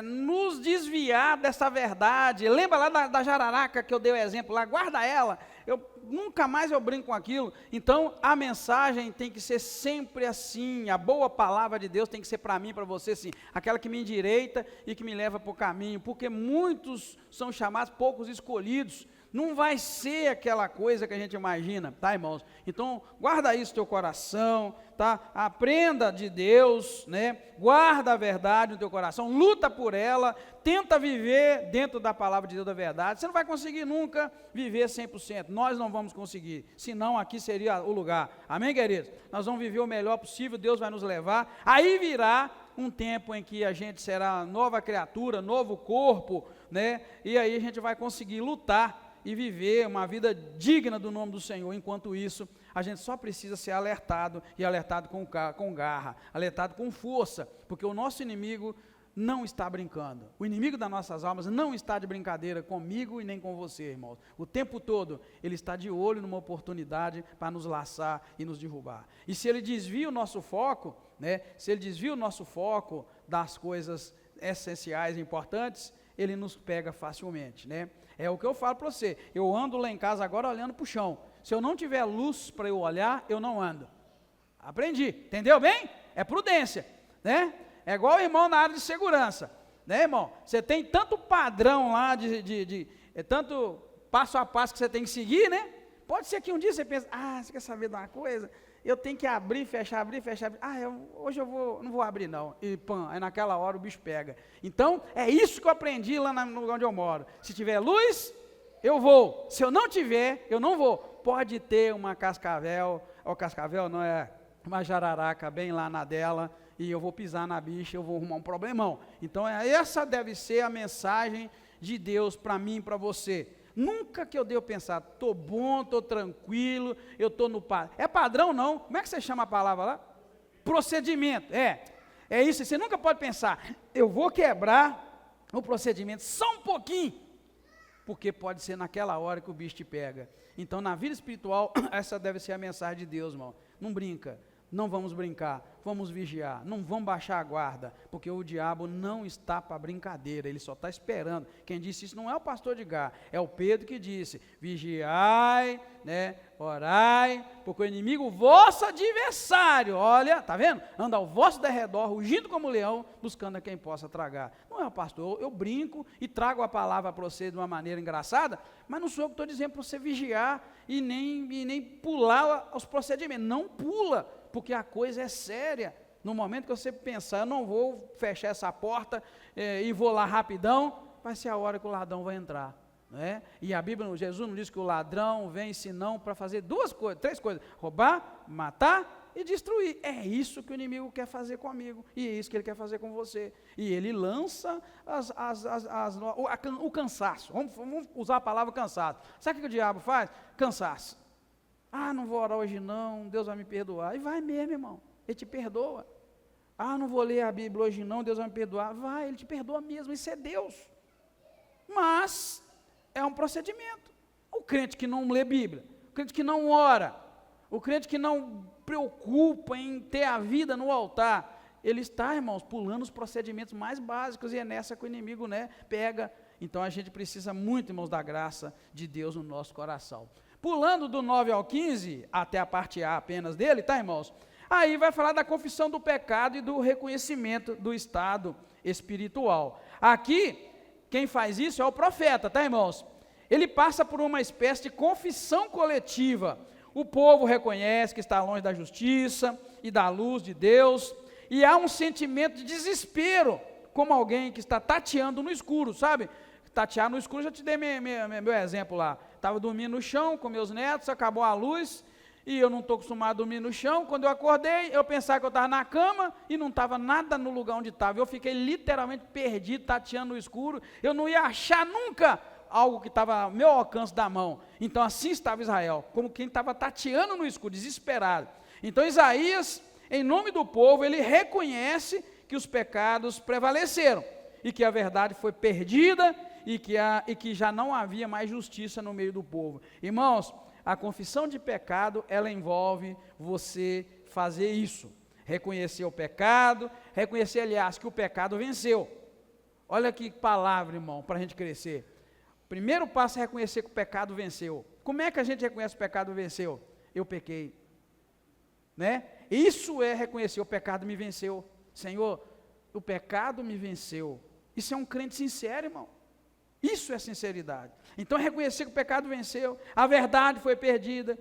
nos desviar dessa verdade. Lembra lá da jararaca que eu dei o exemplo lá? Guarda ela. Nunca mais eu brinco com aquilo. Então, a mensagem tem que ser sempre assim. A boa palavra de Deus tem que ser para mim, para você, sim. Aquela que me endireita e que me leva para o caminho. Porque muitos são chamados, poucos escolhidos. Não vai ser aquela coisa que a gente imagina, tá, irmãos? Então, guarda isso no teu coração, tá? Aprenda de Deus, né? Guarda a verdade no teu coração, luta por ela, tenta viver dentro da palavra de Deus da verdade. Você não vai conseguir nunca viver 100%, nós não vamos conseguir, senão aqui seria o lugar. Amém, queridos? Nós vamos viver o melhor possível, Deus vai nos levar, aí virá um tempo em que a gente será nova criatura, novo corpo, né? E aí a gente vai conseguir lutar e viver uma vida digna do nome do Senhor. Enquanto isso, a gente só precisa ser alertado, e alertado com garra, alertado com força, porque o nosso inimigo não está brincando. O inimigo das nossas almas não está de brincadeira comigo e nem com você, irmãos. O tempo todo, ele está de olho numa oportunidade para nos laçar e nos derrubar. E se ele desvia o nosso foco, né, se ele desvia o nosso foco das coisas essenciais e importantes, ele nos pega facilmente, né? É o que eu falo para você, eu ando lá em casa agora olhando para o chão, se eu não tiver luz para eu olhar, eu não ando. Aprendi, entendeu bem? É prudência, né? É igual o irmão na área de segurança, né, irmão? Você tem tanto padrão lá, tanto passo a passo que você tem que seguir, né? Pode ser que um dia você pense, você quer saber de uma coisa? Eu tenho que abrir, fechar, hoje eu não vou abrir não, e pã, aí naquela hora o bicho pega. Então, é isso que eu aprendi lá no lugar onde eu moro. Se tiver luz, eu vou. Se eu não tiver, eu não vou. Pode ter uma cascavel, não é uma jararaca bem lá na dela, e eu vou pisar na bicha, eu vou arrumar um problemão. Então, essa deve ser a mensagem de Deus para mim e para você. Nunca que eu devo pensar, estou bom, estou tranquilo, eu estou no padrão. É padrão não, como é que você chama a palavra lá? Procedimento, é isso, você nunca pode pensar, eu vou quebrar o procedimento só um pouquinho, porque pode ser naquela hora que o bicho te pega. Então, na vida espiritual, essa deve ser a mensagem de Deus, irmão. Não brinca, não vamos brincar, vamos vigiar, não vamos baixar a guarda, porque o diabo não está para brincadeira, ele só está esperando. Quem disse isso não é o pastor Edgar, é o Pedro que disse, vigiai, né, orai, porque o inimigo, vosso adversário, olha, tá vendo? Anda ao vosso derredor, rugindo como leão, buscando a quem possa tragar. Não é o pastor, eu brinco e trago a palavra para você de uma maneira engraçada, mas não sou eu que estou dizendo para você vigiar e nem pular os procedimentos, não pula, porque a coisa é séria. No momento que você pensar, eu não vou fechar essa porta e vou lá rapidão, vai ser a hora que o ladrão vai entrar, né? E a Bíblia, Jesus não diz que o ladrão vem senão para fazer três coisas, roubar, matar e destruir. É isso que o inimigo quer fazer comigo, e é isso que ele quer fazer com você, e ele lança o cansaço, vamos usar a palavra cansaço. Sabe o que o diabo faz? Cansaço. Não vou orar hoje não, Deus vai me perdoar. E vai mesmo, irmão, ele te perdoa. Não vou ler a Bíblia hoje não, Deus vai me perdoar. Vai, ele te perdoa mesmo, isso é Deus. Mas é um procedimento. O crente que não lê Bíblia, o crente que não ora, o crente que não preocupa em ter a vida no altar, ele está, irmãos, pulando os procedimentos mais básicos, e é nessa que o inimigo, né, pega. Então a gente precisa muito, irmãos, da graça de Deus no nosso coração. Pulando do 9 ao 15, até a parte A apenas dele, tá, irmãos? Aí vai falar da confissão do pecado e do reconhecimento do estado espiritual. Aqui, quem faz isso é o profeta, tá, irmãos? Ele passa por uma espécie de confissão coletiva. O povo reconhece que está longe da justiça e da luz de Deus, e há um sentimento de desespero, como alguém que está tateando no escuro, sabe? Tatear no escuro, já te dei meu exemplo lá. Estava dormindo no chão com meus netos, acabou a luz, e eu não estou acostumado a dormir no chão. Quando eu acordei, eu pensava que eu estava na cama, e não estava nada no lugar onde estava. Eu fiquei literalmente perdido, tateando no escuro. Eu não ia achar nunca algo que estava ao meu alcance da mão. Então assim estava Israel, como quem estava tateando no escuro, desesperado. Então Isaías, em nome do povo, ele reconhece que os pecados prevaleceram, e que a verdade foi perdida, e que já não havia mais justiça no meio do povo. Irmãos, a confissão de pecado, ela envolve você fazer isso, reconhecer o pecado, reconhecer, aliás, que o pecado venceu. Olha que palavra, irmão, para a gente crescer. O primeiro passo é reconhecer que o pecado venceu. Como é que a gente reconhece que o pecado venceu? Eu pequei, né? Isso é reconhecer, o pecado me venceu. Senhor, o pecado me venceu. Isso é um crente sincero, irmão. Isso é sinceridade. Então, reconhecer que o pecado venceu, a verdade foi perdida,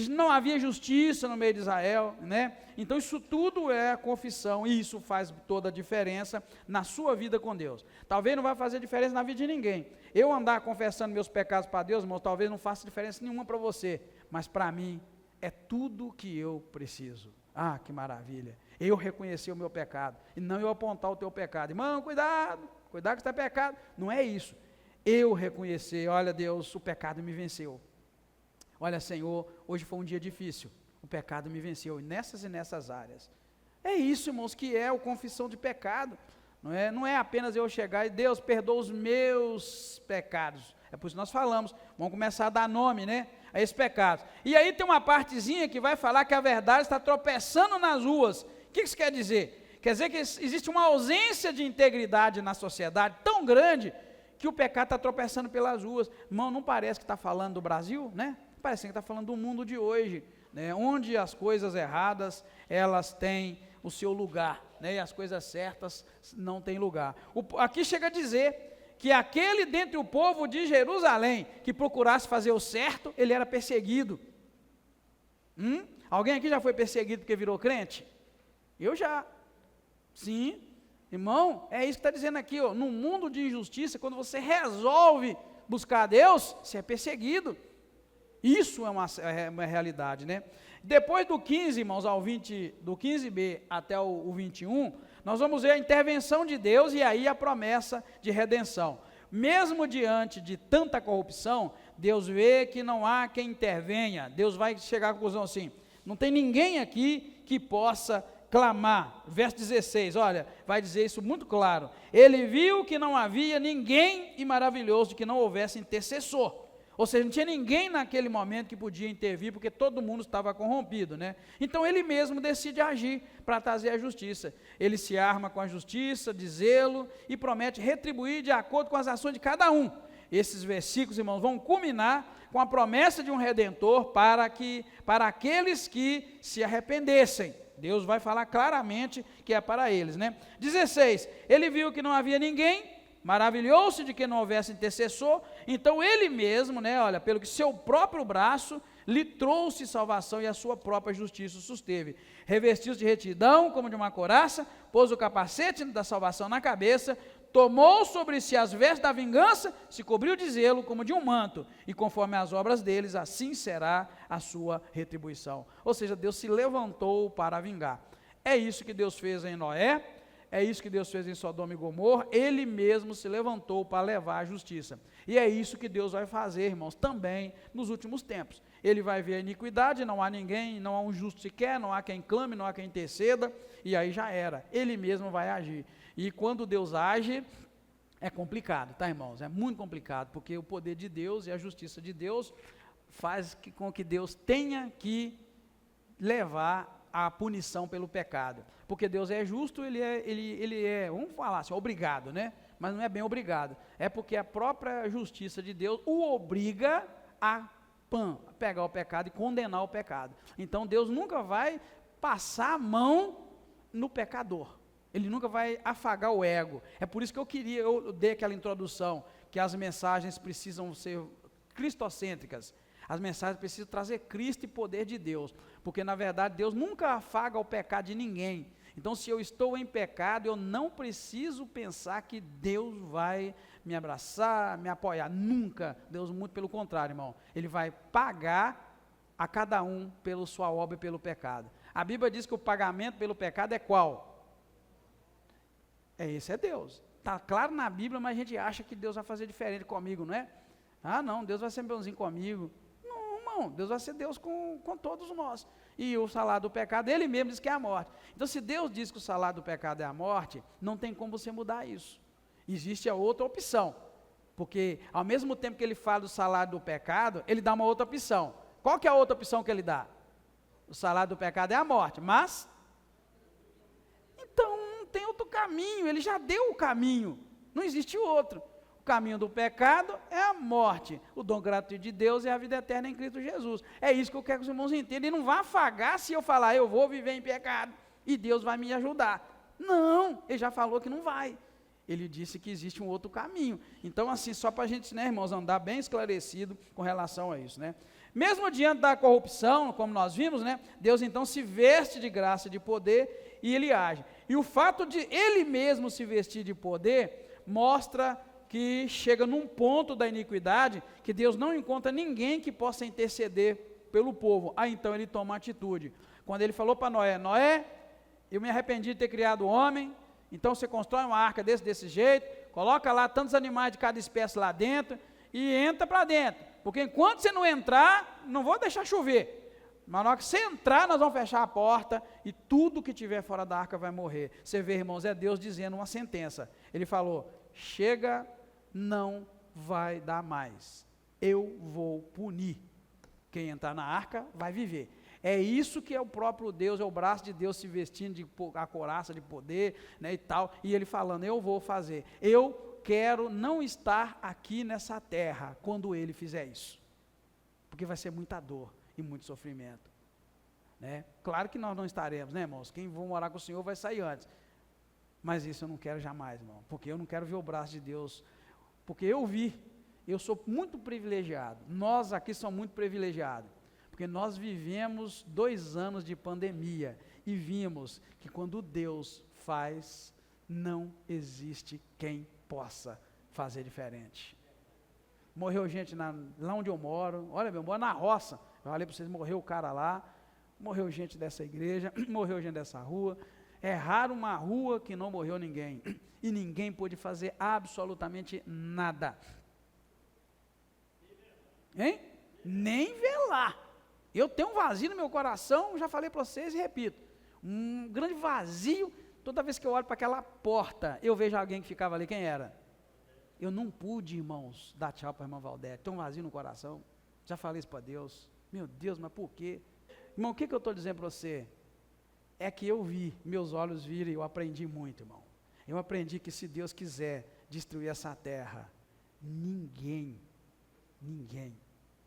não havia justiça no meio de Israel, né? Então, isso tudo é confissão, e isso faz toda a diferença na sua vida com Deus. Talvez não vai fazer diferença na vida de ninguém. Eu andar confessando meus pecados para Deus, irmão, talvez não faça diferença nenhuma para você, mas para mim, é tudo o que eu preciso. Que maravilha. Eu reconhecer o meu pecado, e não eu apontar o teu pecado. Irmão, cuidado que está pecado. Não é isso. Eu reconhecer, olha Deus, o pecado me venceu. Olha Senhor, hoje foi um dia difícil, o pecado me venceu, e nessas áreas. É isso, irmãos, que é a confissão de pecado. Não é apenas eu chegar e Deus perdoa os meus pecados. É por isso que nós falamos, vamos começar a dar nome, né, a esses pecados. E aí tem uma partezinha que vai falar que a verdade está tropeçando nas ruas. O que isso quer dizer? Quer dizer que existe uma ausência de integridade na sociedade tão grande, que o pecado está tropeçando pelas ruas. Irmão, não parece que está falando do Brasil, né? Parece que está falando do mundo de hoje, né? Onde as coisas erradas, elas têm o seu lugar, né? E as coisas certas não têm lugar. Aqui chega a dizer que aquele dentre o povo de Jerusalém, que procurasse fazer o certo, ele era perseguido. Alguém aqui já foi perseguido porque virou crente? Eu já. Sim. Irmão, é isso que está dizendo aqui, ó, no mundo de injustiça, quando você resolve buscar a Deus, você é perseguido. Isso é uma realidade, né? Depois do 15, irmãos, do 15b até o 21, nós vamos ver a intervenção de Deus e aí a promessa de redenção. mesmo diante de tanta corrupção, Deus vê que não há quem intervenha. Deus vai chegar à conclusão assim: não tem ninguém aqui que possa clamar. Verso 16, olha, vai dizer isso muito claro. Ele viu que não havia ninguém, e maravilhoso de que não houvesse intercessor. Ou seja, não tinha ninguém naquele momento que podia intervir, porque todo mundo estava corrompido, né? Então ele mesmo decide agir para trazer a justiça. Ele se arma com a justiça, de zelo, e promete retribuir de acordo com as ações de cada um. Esses versículos, irmãos, vão culminar com a promessa de um Redentor para aqueles que se arrependessem. Deus vai falar claramente que é para eles, né? 16, ele viu que não havia ninguém, maravilhou-se de que não houvesse intercessor, então ele mesmo, né, olha, pelo que seu próprio braço lhe trouxe salvação e a sua própria justiça o susteve. Revestiu-se de retidão como de uma couraça, pôs o capacete da salvação na cabeça, tomou sobre si as vestes da vingança, se cobriu de zelo como de um manto, e conforme as obras deles, assim será a sua retribuição. Ou seja, Deus se levantou para vingar. É isso que Deus fez em Noé, é isso que Deus fez em Sodoma e Gomorra. Ele mesmo se levantou para levar a justiça. E é isso que Deus vai fazer, irmãos, também nos últimos tempos. Ele vai ver a iniquidade, não há ninguém, não há um justo sequer, não há quem clame, não há quem interceda, e aí já era. Ele mesmo vai agir. E quando Deus age, é complicado, tá, irmãos? É muito complicado, porque o poder de Deus e a justiça de Deus faz com que Deus tenha que levar a punição pelo pecado, porque Deus é justo, ele é, vamos falar assim, obrigado, né? Mas não é bem obrigado, é porque a própria justiça de Deus o obriga a pegar o pecado e condenar o pecado. Então Deus nunca vai passar a mão no pecador, ele nunca vai afagar o ego. É por isso que eu dei aquela introdução, que as mensagens precisam ser cristocêntricas. As mensagens precisam trazer Cristo e poder de Deus, porque na verdade Deus nunca afaga o pecado de ninguém. Então, se eu estou em pecado, eu não preciso pensar que Deus vai me abraçar, me apoiar, nunca. Deus, muito pelo contrário, irmão, Ele vai pagar a cada um pela sua obra e pelo pecado. A Bíblia diz que o pagamento pelo pecado é qual? Esse é Deus, está claro na Bíblia, mas a gente acha que Deus vai fazer diferente comigo, não é? Ah não, Deus vai ser bonzinho comigo. Não, Deus vai ser Deus com todos nós. E o salário do pecado, Ele mesmo diz que é a morte. Então, se Deus diz que o salário do pecado é a morte, não tem como você mudar isso. Existe a outra opção, porque ao mesmo tempo que Ele fala do salário do pecado, Ele dá uma outra opção. Qual que é a outra opção que Ele dá? O salário do pecado é a morte, mas então não tem outro caminho, Ele já deu o caminho, não existe outro. O caminho do pecado é a morte, o dom gratuito de Deus é a vida eterna em Cristo Jesus. É isso que eu quero que os irmãos entendam. Ele não vai afagar se eu falar, eu vou viver em pecado, e Deus vai me ajudar. Não, Ele já falou que não vai. Ele disse que existe um outro caminho. Então, assim, só para a gente, né, irmãos, andar bem esclarecido com relação a isso, né? Mesmo diante da corrupção, como nós vimos, né, Deus então se veste de graça e de poder, e Ele age. E o fato de Ele mesmo se vestir de poder, mostra que chega num ponto da iniquidade, que Deus não encontra ninguém que possa interceder pelo povo. Então Ele toma atitude. Quando Ele falou para Noé, Noé, eu me arrependi de ter criado o homem, então você constrói uma arca desse jeito, coloca lá tantos animais de cada espécie lá dentro, e entra para dentro, porque enquanto você não entrar, não vou deixar chover, mas na hora que você entrar, nós vamos fechar a porta, e tudo que tiver fora da arca vai morrer. Você vê, irmãos, é Deus dizendo uma sentença. Ele falou, chega, não vai dar mais, eu vou punir, quem entrar na arca vai viver. É isso que é o próprio Deus, é o braço de Deus se vestindo de a couraça de poder, né, e tal, e Ele falando, eu vou fazer, eu quero não estar aqui nessa terra, quando Ele fizer isso, porque vai ser muita dor e muito sofrimento, né? Claro que nós não estaremos, né, irmãos, quem for morar com o Senhor vai sair antes, mas isso eu não quero jamais, irmão, porque eu não quero ver o braço de Deus. Porque eu sou muito privilegiado, nós aqui somos muito privilegiados, porque nós vivemos 2 anos de pandemia, e vimos que quando Deus faz, não existe quem possa fazer diferente. Morreu gente lá onde eu moro, olha, eu moro na roça, eu falei para vocês, morreu o cara lá, morreu gente dessa igreja, morreu gente dessa rua, É raro uma rua que não morreu ninguém. E ninguém pôde fazer absolutamente nada. Hein? Nem velar. Eu tenho um vazio no meu coração, já falei para vocês e repito. Um grande vazio. Toda vez que eu olho para aquela porta, eu vejo alguém que ficava ali. Quem era? Eu não pude, irmãos, dar tchau para a irmã Valdete. Tem um vazio no coração. Já falei isso para Deus. Meu Deus, mas por quê? Irmão, o que eu estou dizendo para você? É que eu vi, meus olhos viram e eu aprendi muito, irmão. Eu aprendi que se Deus quiser destruir essa terra, ninguém,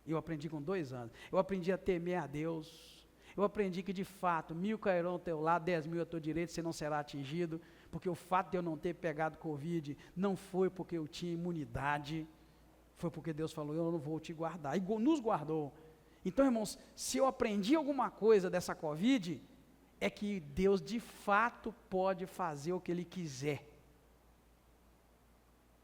eu aprendi com 2 anos, eu aprendi a temer a Deus, eu aprendi que de fato, 1000 cairão ao teu lado, 10.000 ao teu direito, você não será atingido, porque o fato de eu não ter pegado Covid, não foi porque eu tinha imunidade, foi porque Deus falou, eu não vou te guardar, e nos guardou. Então, irmãos, se eu aprendi alguma coisa dessa Covid, é que Deus de fato pode fazer o que Ele quiser.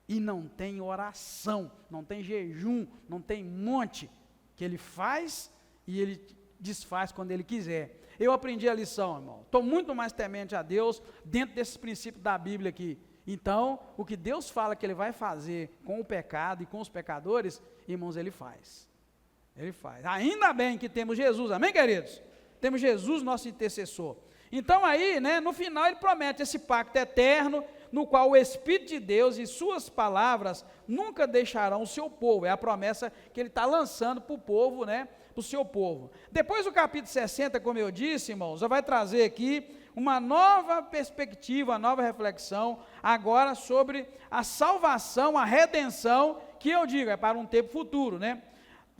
E não tem oração, não tem jejum, não tem monte que Ele faz e Ele desfaz quando Ele quiser. Eu aprendi a lição, irmão. Estou muito mais temente a Deus dentro desses princípios da Bíblia aqui. Então, o que Deus fala que Ele vai fazer com o pecado e com os pecadores, irmãos, Ele faz. Ele faz. Ainda bem que temos Jesus, amém, queridos? Temos Jesus, nosso intercessor. Então aí, né, no final ele promete esse pacto eterno, no qual o Espírito de Deus e suas palavras nunca deixarão o seu povo. É a promessa que ele está lançando para o povo, né, para o seu povo. Depois do capítulo 60, como eu disse, irmãos, já vai trazer aqui uma nova perspectiva, uma nova reflexão, agora sobre a salvação, a redenção, que eu digo, é para um tempo futuro, né?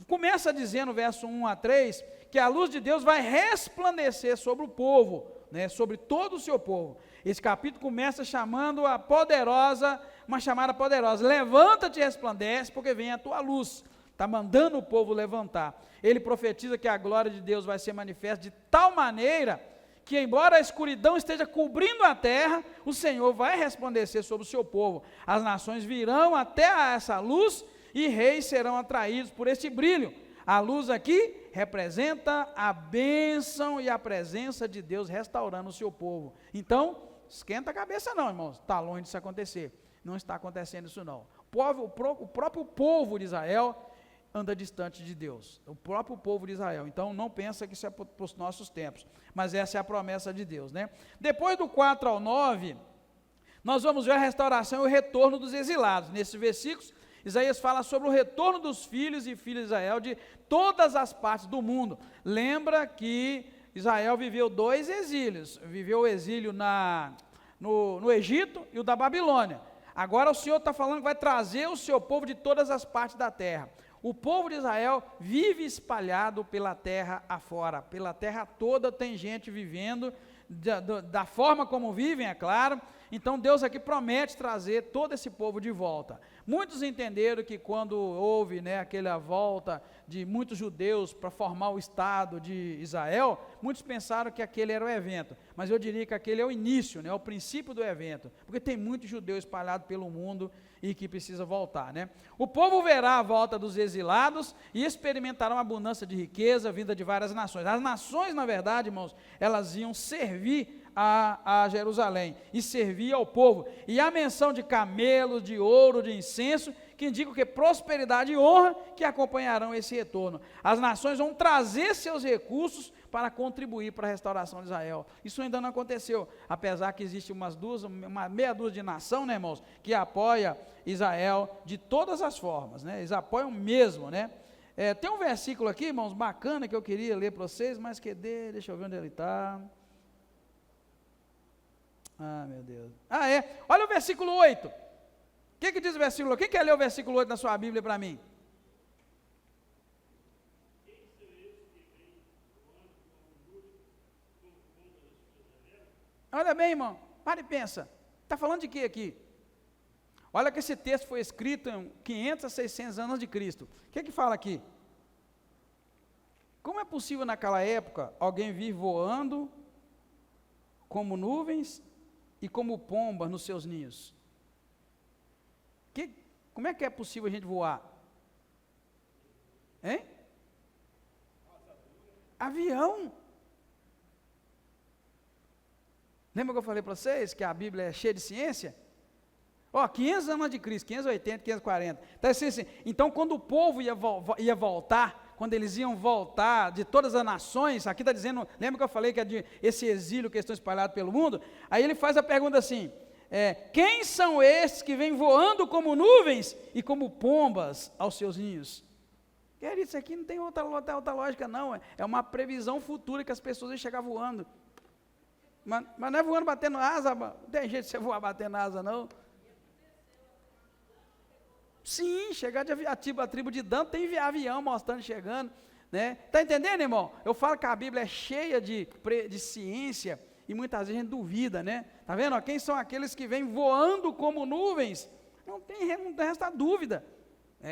Começa dizendo, verso 1 a 3, que a luz de Deus vai resplandecer sobre o povo, né, sobre todo o seu povo. Esse capítulo começa chamando a poderosa, uma chamada poderosa, levanta-te e resplandece, porque vem a tua luz. Está mandando o povo levantar. Ele profetiza que a glória de Deus vai ser manifesta de tal maneira que, embora a escuridão esteja cobrindo a terra, o Senhor vai resplandecer sobre o seu povo. As nações virão até a essa luz e reis serão atraídos por este brilho. A luz aqui representa a bênção e a presença de Deus restaurando o seu povo. Então, esquenta a cabeça não, irmãos, está longe disso acontecer. Não está acontecendo isso não. O próprio povo de Israel anda distante de Deus. O próprio povo de Israel. Então, não pensa que isso é para os nossos tempos. Mas essa é a promessa de Deus, né? Depois do 4 ao 9, nós vamos ver a restauração e o retorno dos exilados. Nesses versículos, Isaías fala sobre o retorno dos filhos e filhas de Israel de todas as partes do mundo. Lembra que Israel viveu 2 exílios, viveu o exílio no Egito e o da Babilônia. Agora o Senhor está falando que vai trazer o seu povo de todas as partes da terra. O povo de Israel vive espalhado pela terra afora, pela terra toda tem gente vivendo, da forma como vivem, é claro. Então Deus aqui promete trazer todo esse povo de volta. Muitos entenderam que quando houve, né, aquela volta de muitos judeus para formar o Estado de Israel, muitos pensaram que aquele era o evento, mas eu diria que aquele é o início, né, o princípio do evento, porque tem muitos judeus espalhados pelo mundo e que precisa voltar, né? O povo verá a volta dos exilados e experimentará uma abundância de riqueza vinda de várias nações. As nações, na verdade, irmãos, elas iam servir a Jerusalém e servir ao povo, e a menção de camelos, de ouro, de incenso, que indicam que prosperidade e honra que acompanharão esse retorno. As nações vão trazer seus recursos para contribuir para a restauração de Israel. Isso ainda não aconteceu, apesar que existe uma meia dúzia de nação, né, irmãos, que apoia Israel de todas as formas, né? Eles apoiam mesmo, né? Tem um versículo aqui, irmãos, bacana que eu queria ler para vocês, mas deixa eu ver onde ele está. Ah, meu Deus. Olha o versículo 8. O que diz o versículo 8? Quem quer ler o versículo 8 na sua Bíblia para mim? Olha bem, irmão. Para e pensa. Está falando de quê aqui? Olha que esse texto foi escrito em 500 a 600 anos de Cristo. O que fala aqui? Como é possível naquela época alguém vir voando como nuvens e como pombas nos seus ninhos? Como é que é possível a gente voar? Hein? Avião. Lembra que eu falei para vocês que a Bíblia é cheia de ciência? 500 anos de Cristo, 580, 540. Então, então quando o povo ia voltar, quando eles iam voltar de todas as nações, aqui está dizendo, lembra que eu falei que é de esse exílio que estão espalhados pelo mundo? Aí ele faz a pergunta assim, quem são estes que vêm voando como nuvens e como pombas aos seus ninhos? Querido, isso aqui não tem outra lógica não, é uma previsão futura que as pessoas iam chegar voando. Mas não é voando batendo asa, não tem jeito de você voar batendo asa não. Sim, chegar a tribo de Dan tem avião mostrando chegando, né? Está entendendo, irmão? Eu falo que a Bíblia é cheia de ciência e muitas vezes a gente duvida, né? Está vendo? Quem são aqueles que vêm voando como nuvens? Não tem resta dúvida.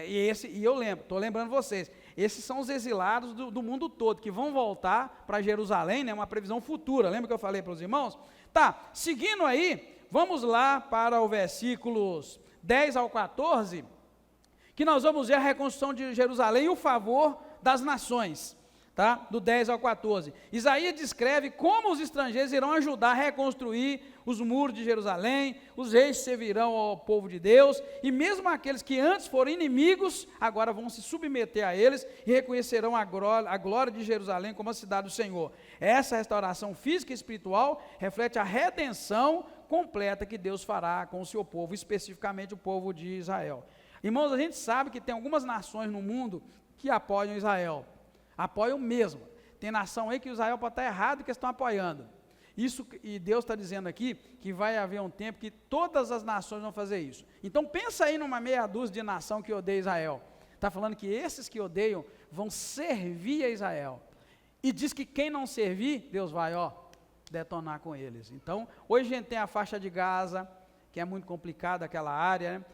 E eu estou lembrando vocês, esses são os exilados do mundo todo, que vão voltar para Jerusalém, né? Uma previsão futura, lembra que eu falei para os irmãos? Tá, seguindo aí, vamos lá para o versículos 10 ao 14, que nós vamos ver a reconstrução de Jerusalém e o favor das nações, tá? Do 10 ao 14, Isaías descreve como os estrangeiros irão ajudar a reconstruir os muros de Jerusalém, os reis servirão ao povo de Deus, e mesmo aqueles que antes foram inimigos, agora vão se submeter a eles, e reconhecerão a glória de Jerusalém como a cidade do Senhor. Essa restauração física e espiritual reflete a redenção completa que Deus fará com o seu povo, especificamente o povo de Israel. Irmãos, a gente sabe que tem algumas nações no mundo que apoiam Israel, apoiam mesmo. Tem nação aí que Israel pode estar errado e que estão apoiando. Isso, e Deus está dizendo aqui que vai haver um tempo que todas as nações vão fazer isso. Então pensa aí numa meia dúzia de nação que odeia Israel. Está falando que esses que odeiam vão servir a Israel. E diz que quem não servir, Deus vai, detonar com eles. Então, hoje a gente tem a faixa de Gaza, que é muito complicada aquela área, né?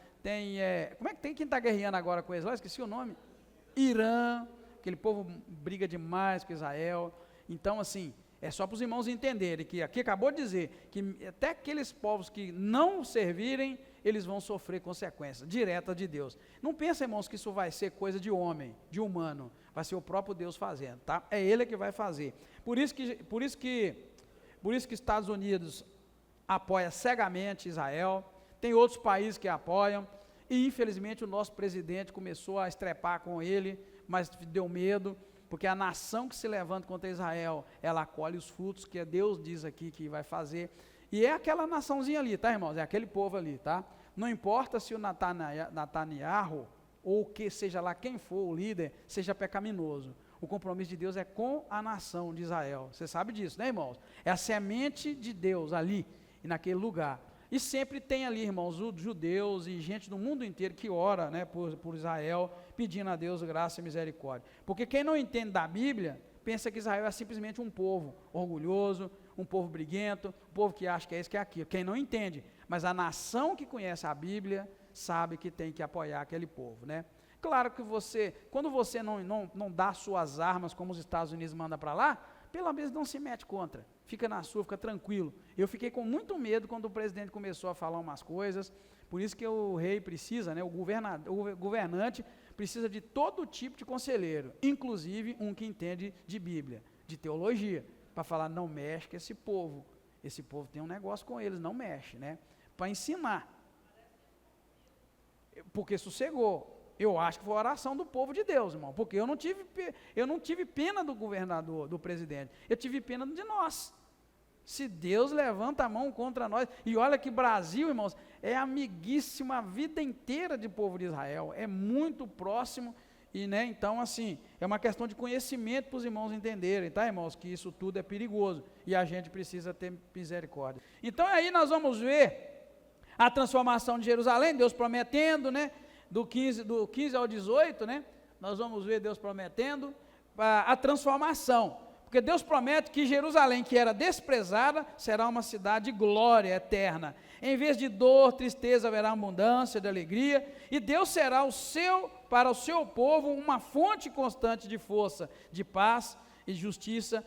Tem, quem está guerreando agora com eles? Eu esqueci o nome. Irã, aquele povo briga demais com Israel. Então, assim, é só para os irmãos entenderem que aqui acabou de dizer que até aqueles povos que não servirem, eles vão sofrer consequências diretas de Deus. Não pensa, irmãos, que isso vai ser coisa de homem, de humano. Vai ser o próprio Deus fazendo, tá? É Ele que vai fazer. Por isso que Estados Unidos apoia cegamente Israel. Tem outros países que apoiam. E infelizmente o nosso presidente começou a estrepar com ele, mas deu medo. Porque a nação que se levanta contra Israel, ela colhe os frutos que Deus diz aqui que vai fazer. E é aquela naçãozinha ali, tá, irmãos? É aquele povo ali, tá? Não importa se o Netanyahu, ou que seja lá quem for o líder, seja pecaminoso. O compromisso de Deus é com a nação de Israel. Você sabe disso, né, irmãos? É a semente de Deus ali, e naquele lugar. E sempre tem ali, irmãos, os judeus e gente do mundo inteiro que ora, né, por Israel, pedindo a Deus graça e misericórdia. Porque quem não entende da Bíblia, pensa que Israel é simplesmente um povo orgulhoso, um povo briguento, um povo que acha que é isso, que é aquilo. Quem não entende, mas a nação que conhece a Bíblia, sabe que tem que apoiar aquele povo, né? Claro que quando você não dá suas armas, como os Estados Unidos mandam para lá, pelo menos não se mete contra, fica na sua, fica tranquilo. Eu fiquei com muito medo quando o presidente começou a falar umas coisas, por isso que o rei precisa, né, o governante precisa de todo tipo de conselheiro, inclusive um que entende de Bíblia, de teologia, para falar, não mexe com esse povo tem um negócio com eles, não mexe, né, para ensinar, porque sossegou. Eu acho que foi a oração do povo de Deus, irmão, porque eu não tive pena do governador, do presidente, eu tive pena de nós. Se Deus levanta a mão contra nós, e olha que Brasil, irmãos, é amiguíssimo a vida inteira de povo de Israel, é muito próximo, e né, então assim, é uma questão de conhecimento para os irmãos entenderem, tá, irmãos, que isso tudo é perigoso, e a gente precisa ter misericórdia. Então aí nós vamos ver a transformação de Jerusalém, Deus prometendo, né, do 15 ao 18, né, nós vamos ver Deus prometendo a transformação, porque Deus promete que Jerusalém, que era desprezada, será uma cidade de glória eterna, em vez de dor, tristeza, haverá abundância de alegria, e Deus será para o seu povo uma fonte constante de força, de paz e justiça,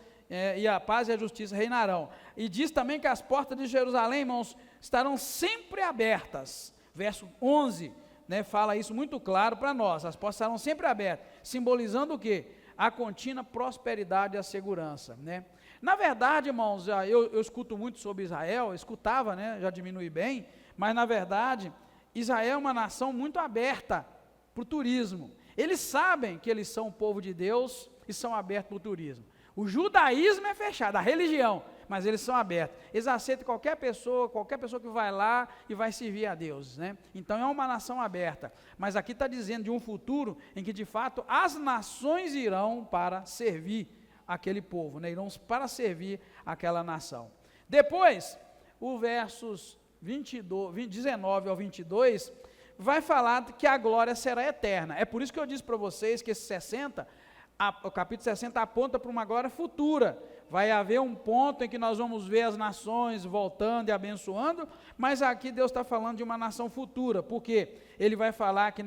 e a paz e a justiça reinarão. E diz também que as portas de Jerusalém, irmãos, estarão sempre abertas, verso 11, né, fala isso muito claro para nós, as portas estarão sempre abertas, simbolizando o quê? A contínua prosperidade e a segurança, né? Na verdade, irmãos, eu escuto muito sobre Israel, eu escutava, né, já diminui bem, mas na verdade, Israel é uma nação muito aberta para o turismo. Eles sabem que eles são o povo de Deus e são abertos para o turismo. O judaísmo é fechado, a religião, mas eles são abertos. Eles aceitam qualquer pessoa que vai lá e vai servir a Deus, né? Então é uma nação aberta. Mas aqui está dizendo de um futuro em que de fato as nações irão para servir aquele povo, né? Irão para servir aquela nação. Depois, o versos 19 ao 22, vai falar que a glória será eterna. É por isso que eu disse para vocês que esse 60, o capítulo 60 aponta para uma glória futura. Vai haver um ponto em que nós vamos ver as nações voltando e abençoando, mas aqui Deus está falando de uma nação futura, porque Ele vai falar que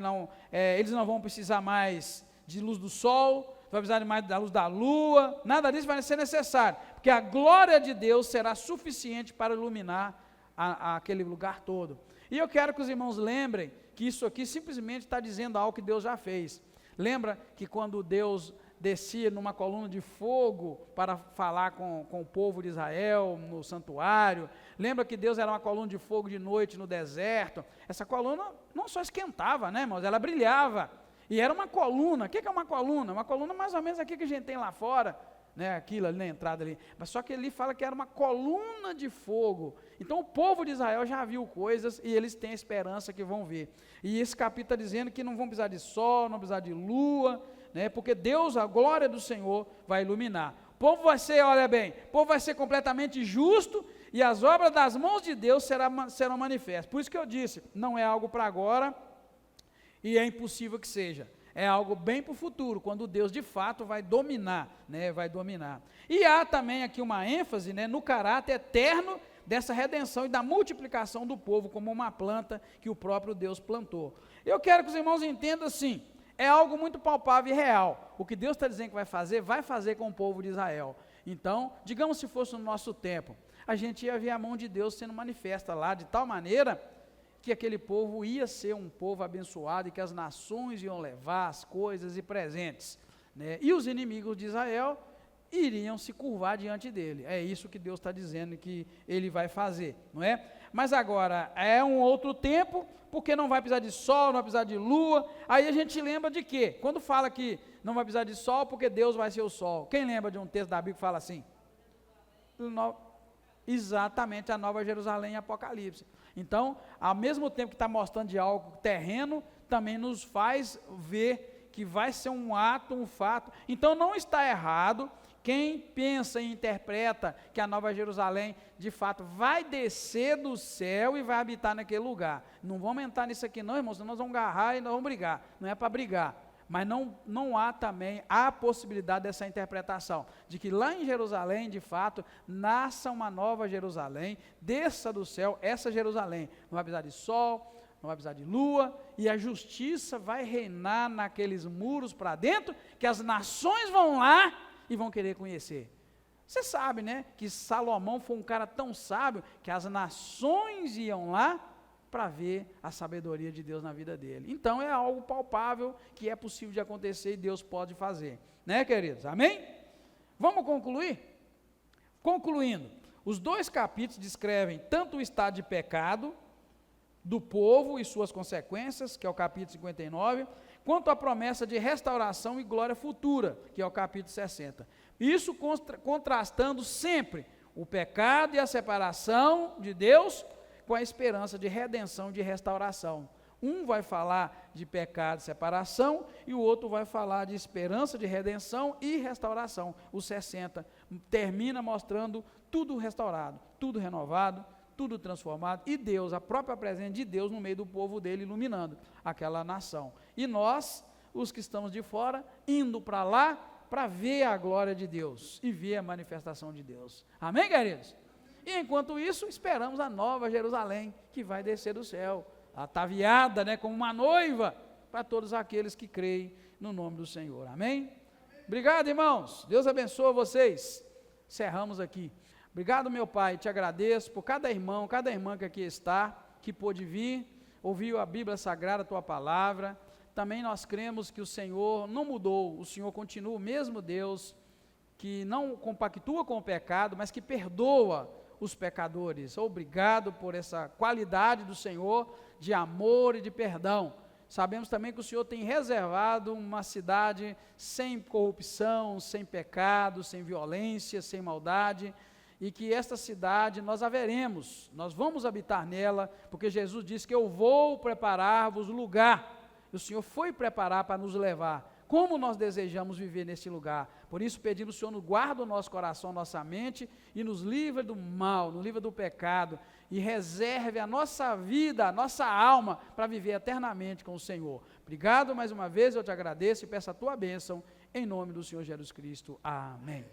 eles não vão precisar mais de luz do sol, vai precisar mais da luz da lua, nada disso vai ser necessário, porque a glória de Deus será suficiente para iluminar aquele lugar todo. E eu quero que os irmãos lembrem que isso aqui simplesmente está dizendo algo que Deus já fez. Lembra que quando Deus descia numa coluna de fogo para falar com o povo de Israel no santuário? Lembra que Deus era uma coluna de fogo de noite no deserto? Essa coluna não só esquentava, né, irmãos? Ela brilhava. E era uma coluna. O que é uma coluna? Uma coluna mais ou menos aqui que a gente tem lá fora, né, aquilo ali na entrada ali, mas só que ele fala que era uma coluna de fogo. Então o povo de Israel já viu coisas e eles têm esperança que vão ver. E esse capítulo está dizendo que não vão precisar de sol, não vão precisar de lua, né, porque Deus, a glória do Senhor, vai iluminar. O povo vai ser, olha bem, o povo vai ser completamente justo e as obras das mãos de Deus serão manifestas. Por isso que eu disse, não é algo para agora e é impossível que seja. É algo bem para o futuro, quando Deus de fato vai dominar, né, vai dominar. E há também aqui uma ênfase, né, no caráter eterno dessa redenção e da multiplicação do povo como uma planta que o próprio Deus plantou. Eu quero que os irmãos entendam assim, é algo muito palpável e real. O que Deus está dizendo que vai fazer com o povo de Israel. Então, digamos se fosse no nosso tempo, a gente ia ver a mão de Deus sendo manifesta lá, de tal maneira que aquele povo ia ser um povo abençoado e que as nações iam levar as coisas e presentes, né? E os inimigos de Israel iriam se curvar diante dele. É isso que Deus está dizendo que ele vai fazer, não é? Mas agora, é um outro tempo, porque não vai precisar de sol, não vai precisar de lua. Aí a gente lembra de quê? Quando fala que não vai precisar de sol, porque Deus vai ser o sol. Quem lembra de um texto da Bíblia que fala assim? Exatamente, a Nova Jerusalém em Apocalipse. Então, ao mesmo tempo que está mostrando de algo terreno, também nos faz ver que vai ser um ato, um fato. Então, não está errado quem pensa e interpreta que a Nova Jerusalém, de fato, vai descer do céu e vai habitar naquele lugar. Não vamos entrar nisso aqui não, irmãos, senão nós vamos agarrar e nós vamos brigar. Não é para brigar. Mas não há também a possibilidade dessa interpretação, de que lá em Jerusalém, de fato, nasça uma nova Jerusalém, desça do céu essa Jerusalém. Não vai precisar de sol, não vai precisar de lua, e a justiça vai reinar naqueles muros para dentro, que as nações vão lá e vão querer conhecer. Você sabe, né, que Salomão foi um cara tão sábio, que as nações iam lá para ver a sabedoria de Deus na vida dele. Então é algo palpável que é possível de acontecer e Deus pode fazer, né, queridos? Amém? Vamos concluir? Concluindo, os 2 capítulos descrevem tanto o estado de pecado do povo e suas consequências, que é o capítulo 59, quanto a promessa de restauração e glória futura, que é o capítulo 60. Isso contrastando sempre o pecado e a separação de Deus com a esperança de redenção, de restauração. Um vai falar de pecado e separação, e o outro vai falar de esperança de redenção e restauração. O 60 termina mostrando tudo restaurado, tudo renovado, tudo transformado, e Deus, a própria presença de Deus no meio do povo dele, iluminando aquela nação. E nós, os que estamos de fora, indo para lá, para ver a glória de Deus, e ver a manifestação de Deus. Amém, queridos? E enquanto isso, esperamos a nova Jerusalém, que vai descer do céu, ataviada, né, como uma noiva, para todos aqueles que creem no nome do Senhor. Amém? Obrigado, irmãos. Deus abençoe vocês. Encerramos aqui. Obrigado, meu Pai, te agradeço por cada irmão, cada irmã que aqui está, que pôde vir, ouviu a Bíblia Sagrada, a Tua Palavra. Também nós cremos que o Senhor não mudou, o Senhor continua o mesmo Deus, que não compactua com o pecado, mas que perdoa os pecadores. Obrigado por essa qualidade do Senhor de amor e de perdão. Sabemos também que o Senhor tem reservado uma cidade sem corrupção, sem pecado, sem violência, sem maldade, e que esta cidade nós haveremos, nós vamos habitar nela, porque Jesus disse que eu vou preparar-vos lugar. E o Senhor foi preparar para nos levar. Como nós desejamos viver nesse lugar? Por isso pedimos, Senhor, guarda o nosso coração, nossa mente, e nos livre do mal, nos livre do pecado, e reserve a nossa vida, a nossa alma, para viver eternamente com o Senhor. Obrigado mais uma vez, eu te agradeço e peço a tua bênção, em nome do Senhor Jesus Cristo. Amém.